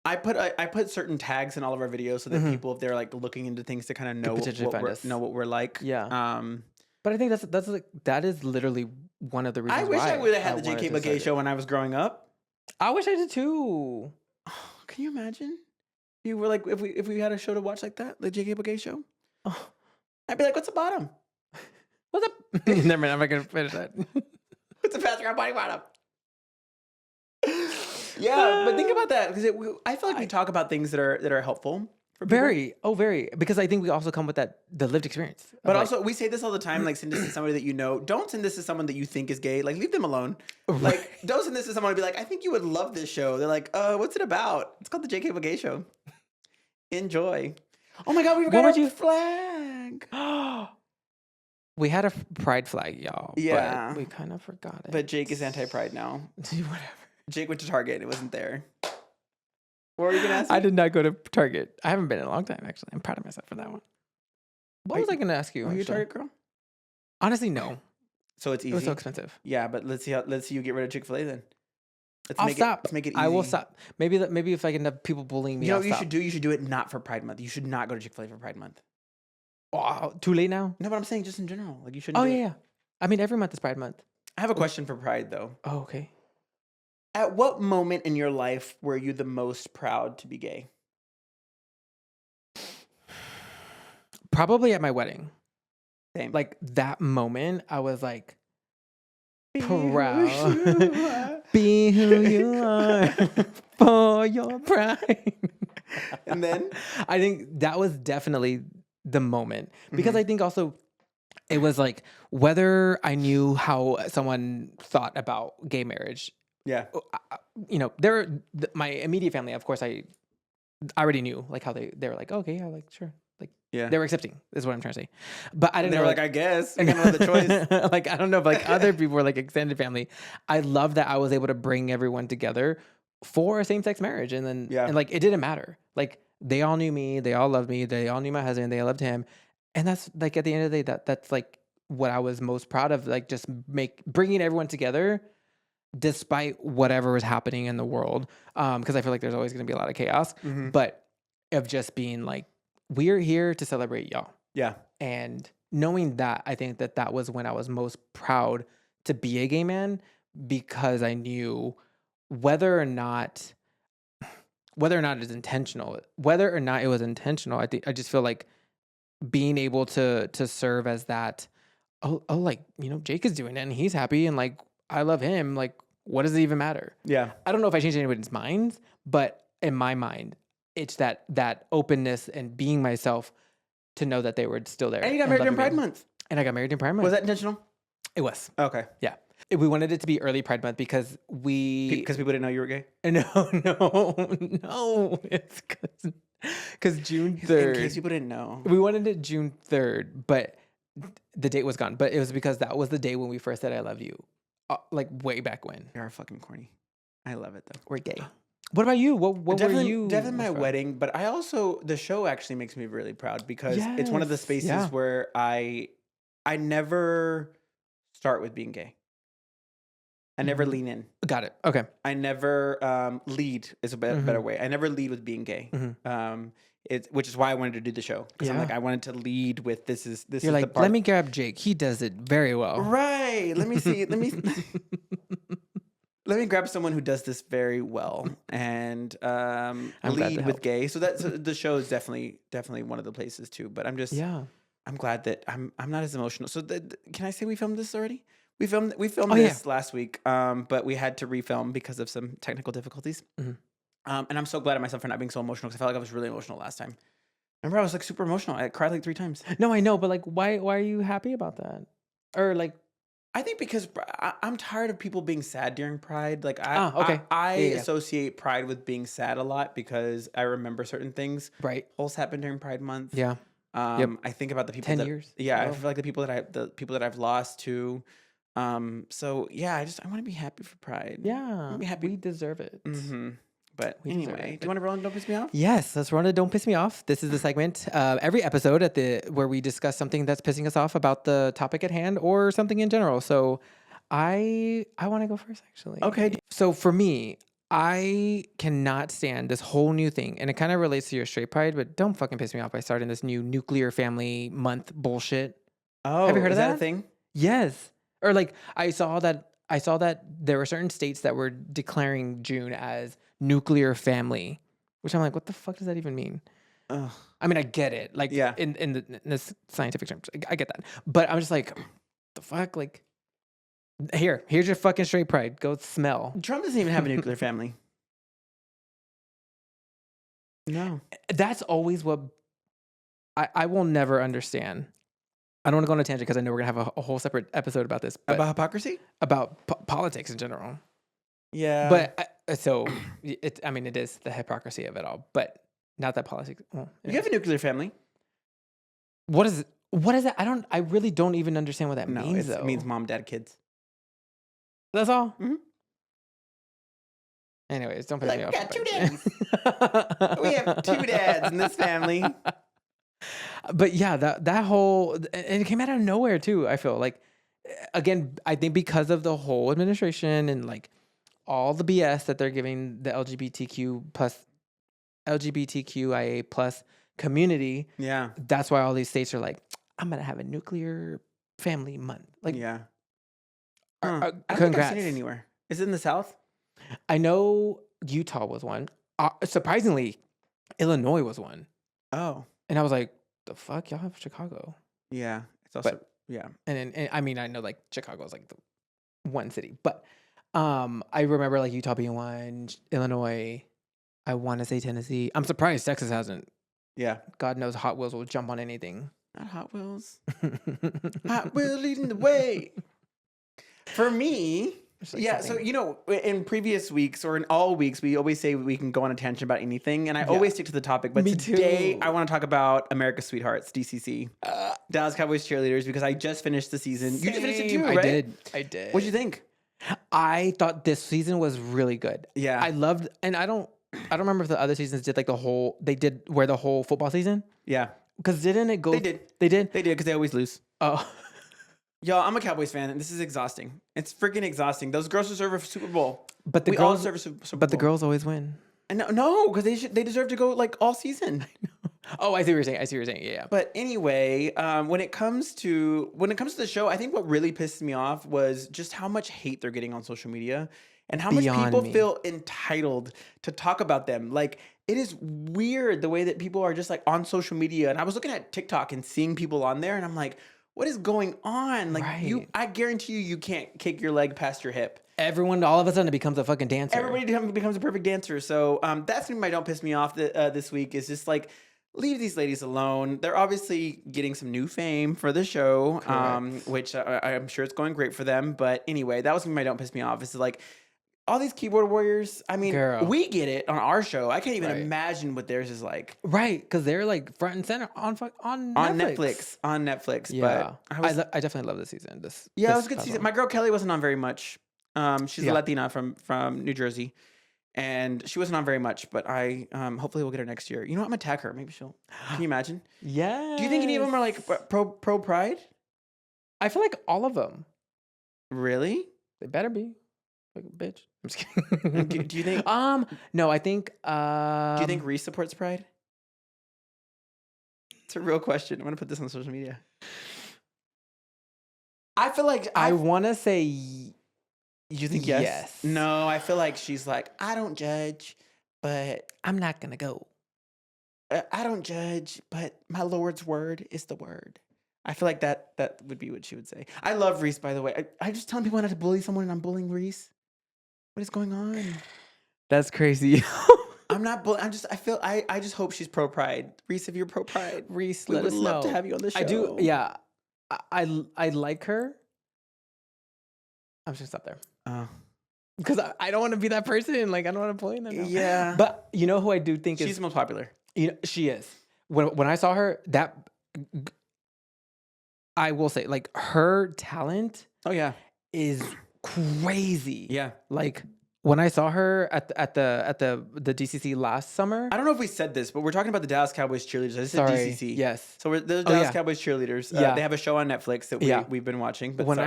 I put certain tags in all of our videos so that people, if they're like looking into things, to kind of know what we're like. Yeah. But I think that is literally one of the reasons. I wish I would have had the JK Bagay show when I was growing up. I wish I did too. Oh, can you imagine? You were like, if we had a show to watch like that, the JK Bagay show. Oh, I'd be like, what's the bottom? What's up? Never mind. I'm not gonna finish that. What's the Patrick on body bottom? Yeah, but think about that because I feel like we talk about things that are helpful. Very, because I think we also come with the lived experience. But also, we say this all the time, like, send this to somebody that you know. Don't send this to someone that you think is gay. Like, leave them alone. Like, don't send this to someone and be like, I think you would love this show. They're like, what's it about? It's called the JK Bagay Show. Enjoy. Oh my God, we forgot our flag. We had a pride flag, y'all. Yeah. But we kind of forgot it. But Jake is anti-pride now. Whatever. Jake went to Target and it wasn't there. What were you going to ask me? I did not go to Target. I haven't been in a long time, actually. I'm proud of myself for that one. What was I going to ask you? Are you a Target girl? Honestly, no. So it's easy? It was so expensive. Yeah, but let's see you get rid of Chick-fil-A then. I'll stop. Let's make it easy. I will stop. Maybe if I can have people bullying me, you know what you should do? You should do it not for Pride Month. You should not go to Chick-fil-A for Pride Month. Oh, too late now? No, but I'm saying just in general. Like, you shouldn't do it. Yeah. I mean, every month is Pride Month. I have a question for Pride, though. Oh, okay. At what moment in your life were you the most proud to be gay? Probably at my wedding. Same. Like, that moment, I was like, proud. Be who you are for your pride. And then? I think that was definitely the moment. Because I think also it was like whether I knew how someone thought about gay marriage. Yeah. My immediate family, of course, I already knew like how they were like, okay, yeah, like sure. Like they were accepting, is what I'm trying to say. But I didn't know. They were like, I guess. I got no other choice. Like, I don't know if like other people were like extended family. I love that I was able to bring everyone together for a same-sex marriage. And then and like it didn't matter. Like they all knew me, they all loved me, they all knew my husband, they all loved him. And that's like at the end of the day, that's like what I was most proud of, like just bringing everyone together despite whatever was happening in the world. Because I feel like there's always going to be a lot of chaos, but of just being like, we're here to celebrate y'all. Yeah. And knowing that, I think that was when I was most proud to be a gay man, because I knew whether or not whether or not it was intentional, I just feel like being able to serve as that, like, Jake is doing it and he's happy and like, I love him. Like, what does it even matter? Yeah. I don't know if I changed anybody's minds, but in my mind, it's that openness and being myself to know that they were still there. And you got married in Pride Month. And I got married in Pride Month. Was that intentional? It was. Okay. Yeah. We wanted it to be early Pride Month because people didn't know you were gay? No. It's because June 3rd. In case people didn't know. We wanted it June 3rd, but the date was gone. But it was because that was the day when we first said I love you. Like way back when. You are fucking corny. I love it though. We're gay. What about you? What were you? Definitely my wedding, but I also, the show actually makes me really proud because it's one of the spaces where I never start with being gay. I never lean in. Got it. Okay. I never lead is a better way. I never lead with being gay. Which is why I wanted to do the show because I'm like I wanted to lead with this. You're like, the part. Let me grab Jake. He does it very well. Right. Let me see. Let me grab someone who does this very well and lead with gay. So that's the show is definitely one of the places too. But I'm just I'm glad that I'm not as emotional. So can I say we filmed this already? We filmed this last week, but we had to refilm because of some technical difficulties. And I'm so glad at myself for not being so emotional because I felt like I was really emotional last time. Remember, I was like super emotional. I cried like 3 times. No, I know, but like, why are you happy about that? Or like, I think because I'm tired of people being sad during Pride. Like I associate Pride with being sad a lot because I remember certain things. Right. Holes happened during Pride Month. Yeah. I think about the people 10 years. Yeah, I feel like the people that I've lost to. So yeah, I want to be happy for Pride. Yeah. I want to be happy. We deserve it. But anyway, do you want to roll on Don't Piss Me Off? Yes, let's run to Don't Piss Me Off. This is the segment every episode where we discuss something that's pissing us off about the topic at hand or something in general. So I want to go first, actually. Okay. So for me, I cannot stand this whole new thing, and it kind of relates to your straight pride, but don't fucking piss me off by starting this new nuclear family month bullshit. Oh, have you heard of that? Is that a thing? Yes. Or like I saw that there were certain states that were declaring June as nuclear family, which I'm like, what the fuck does that even mean? Ugh. I mean, I get it, like in the scientific terms, I get that, but I'm just like, the fuck, like, here's your fucking straight pride. Go smell. Trump doesn't even have a nuclear family. No, that's always what I will never understand. I don't want to go on a tangent because I know we're gonna have a whole separate episode about this. About hypocrisy? About politics in general. Yeah. But it is the hypocrisy of it all. But not that politics. Well, you have a nuclear family. What is that? I really don't even understand what that means. It means mom, dad, kids. That's all. Mm-hmm. Anyways, don't piss me off. We got 2 dads. We have 2 dads in this family. But yeah, that whole, and it came out of nowhere too. I feel like, again, I think because of the whole administration and like all the BS that they're giving the LGBTQIA plus community. Yeah, that's why all these states are like, I'm gonna have a nuclear family month. Like, yeah. I don't congrats. think I've seen it anywhere. Is it in the South? I know Utah was one. Surprisingly, Illinois was one. Oh. And I was like, the fuck? Y'all have Chicago. Yeah. It's also, yeah. And I mean, I know like Chicago is like the one city, but I remember like Utah being one, Illinois, I want to say Tennessee. I'm surprised Texas hasn't. Yeah. God knows Hot Wheels will jump on anything. Not Hot Wheels. Hot Wheels leading the way. For me... Like so, in previous weeks or in all weeks, we always say we can go on a tangent about anything, and I always stick to the topic. But today, I want to talk about America's Sweethearts, DCC, Dallas Cowboys cheerleaders, because I just finished the season. Same. You just finished it too, right? I did. What'd you think? I thought this season was really good. Yeah, I loved, and I don't remember if the other seasons did like the whole football season. Yeah, because didn't it go? They did because they always lose. Oh. Yo, I'm a Cowboys fan, and this is exhausting. It's freaking exhausting. Those girls deserve a Super Bowl. But the girls deserve a Super Bowl. But the girls always win. No, because they deserve to go like all season. Oh, I see what you're saying. I see what you're saying. Yeah. But anyway, when it comes to the show, I think what really pissed me off was just how much hate they're getting on social media and how much people feel entitled to talk about them. Like, it is weird the way that people are just like on social media. And I was looking at TikTok and seeing people on there, and I'm like, what is going on? Like, I guarantee you can't kick your leg past your hip. Everyone, all of a sudden, it becomes a fucking dancer. Everybody becomes a perfect dancer. So that's something that don't piss me off this week, is just like, leave these ladies alone. They're obviously getting some new fame for the show, which I'm sure it's going great for them. But anyway, that was something that don't piss me off. It's like, all these keyboard warriors, I mean, we get it on our show. I can't even imagine what theirs is like. Right, because they're like front and center on Netflix. On Netflix. Yeah, but I definitely love this season. It was a good season. My girl Kelly wasn't on very much. She's a Latina from New Jersey, and she wasn't on very much. But I hopefully we'll get her next year. You know what? I'm gonna tag her. Maybe she'll. Can you imagine? Yeah. Do you think any of them are like pro Pride? I feel like all of them. Really? They better be. Like a bitch. I'm just kidding. Do you think? No, I think. Do you think Reese supports Pride? It's a real question. I'm gonna put this on social media. I feel like I want to say. You think yes? No, I feel like she's like, I don't judge, but I'm not gonna go. I don't judge, but my Lord's word is the word. I feel like that would be what she would say. I love Reese, by the way. I just telling people not to bully someone, and I'm bullying Reese. What is going on? That's crazy. I'm not bullying. I just hope she's pro Pride. Reese, if you're pro Pride, Reese, we would love to have you on the show. I do. Yeah, I like her. I'm just gonna stop there. Because I don't want to be that person. Like, I don't want to bully them. No. Yeah. But you know who I do think she's the most popular. You know, she is. When I saw her, I will say, like, her talent. Oh yeah, is crazy. Yeah. Like, when I saw her at the DCC last summer. I don't know if we said this, but we're talking about the Dallas Cowboys cheerleaders. This is DCC. Yes. So we're the Dallas Cowboys cheerleaders. Yeah. They have a show on Netflix that we've been watching. But when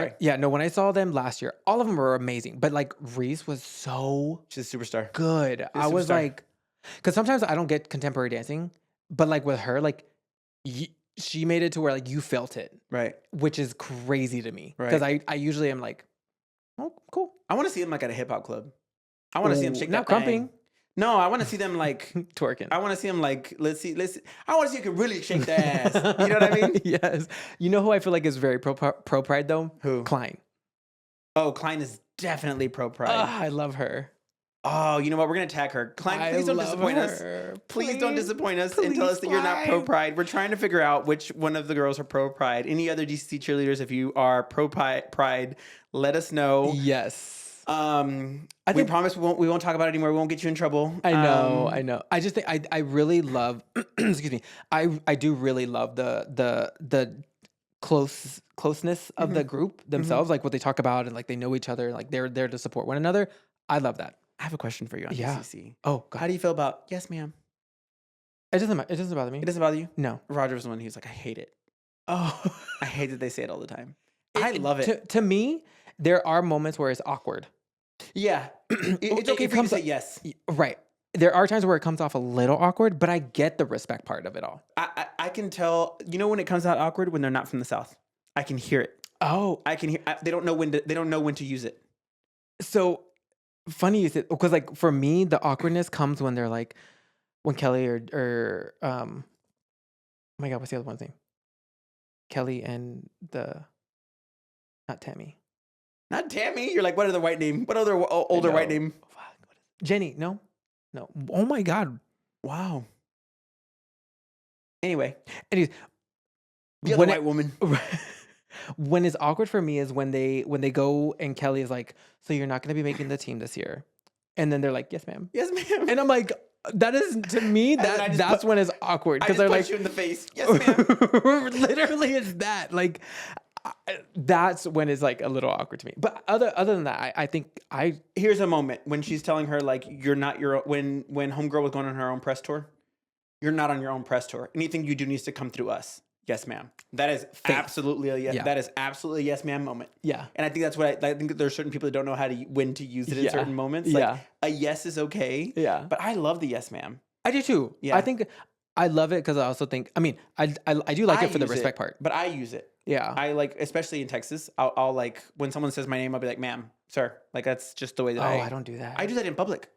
I saw them last year, all of them were amazing. But like, Reese was she's a superstar. Good. I was like, because sometimes I don't get contemporary dancing, but like with her, like she made it to where like you felt it. Right. Which is crazy to me. Right. Because I usually am like, oh, cool. I want to see them like at a hip hop club. I want to see them shake not that crumping. Bang. No, I want to see them like twerking. I want to see them like let's see. I want to see you can really shake their ass. You know what I mean? Yes. You know who I feel like is very pro Pride though? Who? Klein. Oh, Klein is definitely pro Pride. I love her. Oh, you know what? We're gonna tag her. Klein, please don't disappoint us. Please don't disappoint us and tell us that you're not pro Pride. We're trying to figure out which one of the girls are pro Pride. Any other DCC cheerleaders, if you are pro Pride, let us know. Yes. We promise we won't talk about it anymore. We won't get you in trouble. I know. I just think I really love excuse me. I do really love the closeness of the group themselves, like what they talk about, and like they know each other, like they're there to support one another. I love that. I have a question for you on DCC. Oh, how do you feel about yes, ma'am? It doesn't bother me. It doesn't bother you? No. Roger was the one who's like, I hate it. Oh, I hate that they say it all the time. I love it. To me, there are moments where it's awkward. Yeah. It's okay for you to say yes. Right. There are times where it comes off a little awkward, but I get the respect part of it all. I can tell, you know, when it comes out awkward when they're not from the South. I can hear it. Oh. I can hear they don't know when to use it. So funny you said, because like for me, the awkwardness comes when they're like, when Kelly or oh my God, what's the other one's name? Kelly and not Tammy. Not Tammy. You're like, what other white name? What other older white name? Jenny. No. Oh my God. Wow. Anyways, the other white woman. When it's awkward for me is when they go and Kelly is like, so you're not going to be making the team this year, and then they're like, yes, ma'am. Yes, ma'am. And I'm like, that is to me that's when it's awkward because they're like, you in the face. Yes, ma'am. Literally, it's that like. That's when it's like a little awkward to me. But other than that, I think here's a moment when she's telling her like you're not when homegirl was going on her own press tour, you're not on your own press tour. Anything you do needs to come through us. Yes, ma'am. That is absolutely a yes. Yeah. That is absolutely a yes, ma'am moment. Yeah. And I think that's what I think that there's certain people that don't know when to use it in certain moments. Like a yes is okay. Yeah. But I love the yes, ma'am. I do too. Yeah. I think I love it because I also think, I mean, I do like it for the respect part. But I use it. Yeah. I like, especially in Texas, I'll like, when someone says my name, I'll be like, ma'am, sir. Like, that's just the way that I don't do that. I do that in public.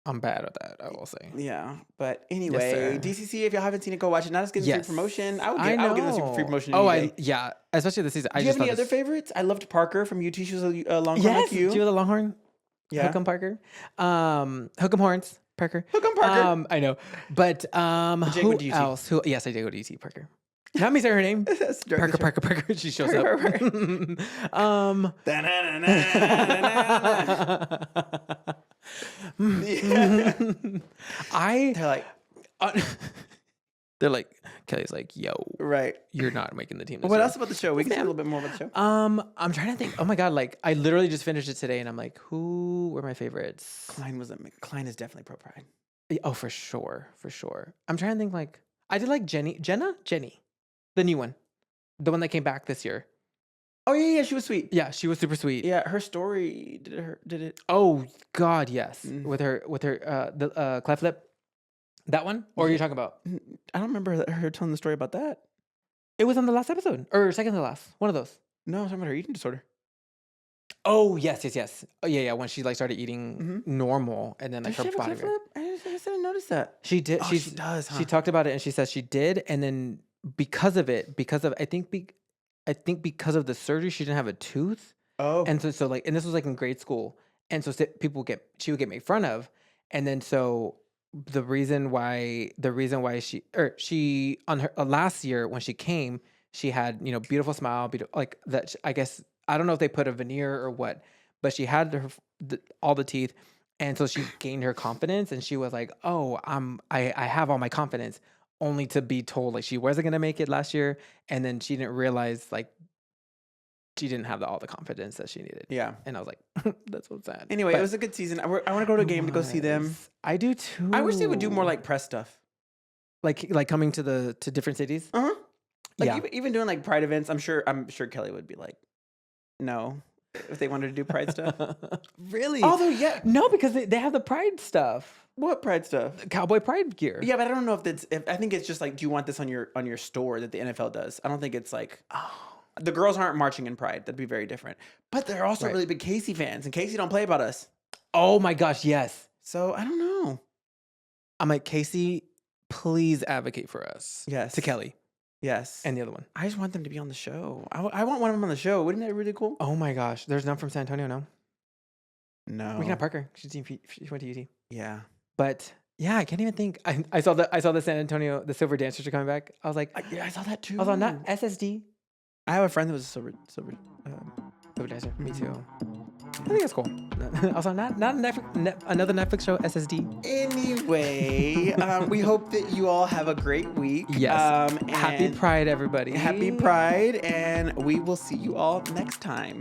I'm bad at that, I will say. Yeah. But anyway, DCC, if y'all haven't seen it, go watch it. Not as getting free promotion. I would give this free promotion. Yeah. Especially this season. Do you have any other favorites? I loved Parker from UT. She was a Longhorn like you. Do you have the Longhorn? Yeah. Hook'em Parker. Hook'em Horns. Parker. Hook'em Parker. I know. But who else? Yes, I did go to UT Parker. Not me say her name. Parker. She shows up. They're like, Kelly's like, yo, right, you're not making the team. What else about the show? We can say a little bit more about the show. I'm trying to think. Oh my god, like I literally just finished it today, and I'm like, who were my favorites? Klein is definitely pro pride. Oh, for sure. I'm trying to think. Like I did like Jenny, the new one, the one that came back this year. Oh yeah, she was sweet. Yeah, she was super sweet. Yeah, her story did it. Oh god, yes, with her the cleft lip. That one? Or are you talking about? I don't remember her telling the story about that. It was on the last episode. Or second to last. One of those. No, I was talking about her eating disorder. Oh, yes. Oh, yeah. When she like started eating normal and then like did her body. I didn't notice that. She did. She does, huh? She talked about it and she says she did. And then because of I think because of the surgery, she didn't have a tooth. Oh. And so like, and this was like in grade school. And so she would get made fun of. And then so the reason why she on her last year when she came, she had, beautiful smile, like that. I guess, I don't know if they put a veneer or what, but she had all the teeth. And so she gained her confidence and she was like, oh, I have all my confidence, only to be told like she wasn't going to make it last year. And then she didn't realize like she didn't have all the confidence that she needed. Yeah. And I was like, that's so sad. Anyway, it was a good season. I want to go to a game to go see them. I do too. I wish they would do more like press stuff. Like coming to different cities? Uh-huh. Like even doing like Pride events. I'm sure Kelly would be like, no, if they wanted to do Pride stuff. Really? Although, yeah. No, because they have the Pride stuff. What Pride stuff? The Cowboy Pride gear. Yeah, but I don't know I think it's just like, do you want this on your store that the NFL does? I don't think it's like, the girls aren't marching in Pride. That'd be very different. But they're also really big Casey fans, and Casey don't play about us. Oh my gosh, yes. So I don't know. I'm like, Casey, please advocate for us. Yes. To Kelly. Yes. And the other one. I just want them to be on the show. I want one of them on the show. Wouldn't that be really cool? Oh my gosh. There's none from San Antonio, no? No. We can have Parker. She went to UT. Yeah. But yeah, I can't even think. I saw the San Antonio, the Silver Dancers are coming back. I was like, I saw that too. I was on that SSD. I have a friend that was a silver dancer. Me too. I think that's cool. Also, not another Netflix show, SSD. Anyway, we hope that you all have a great week. Yes. Happy Pride, everybody. Happy Pride, and we will see you all next time.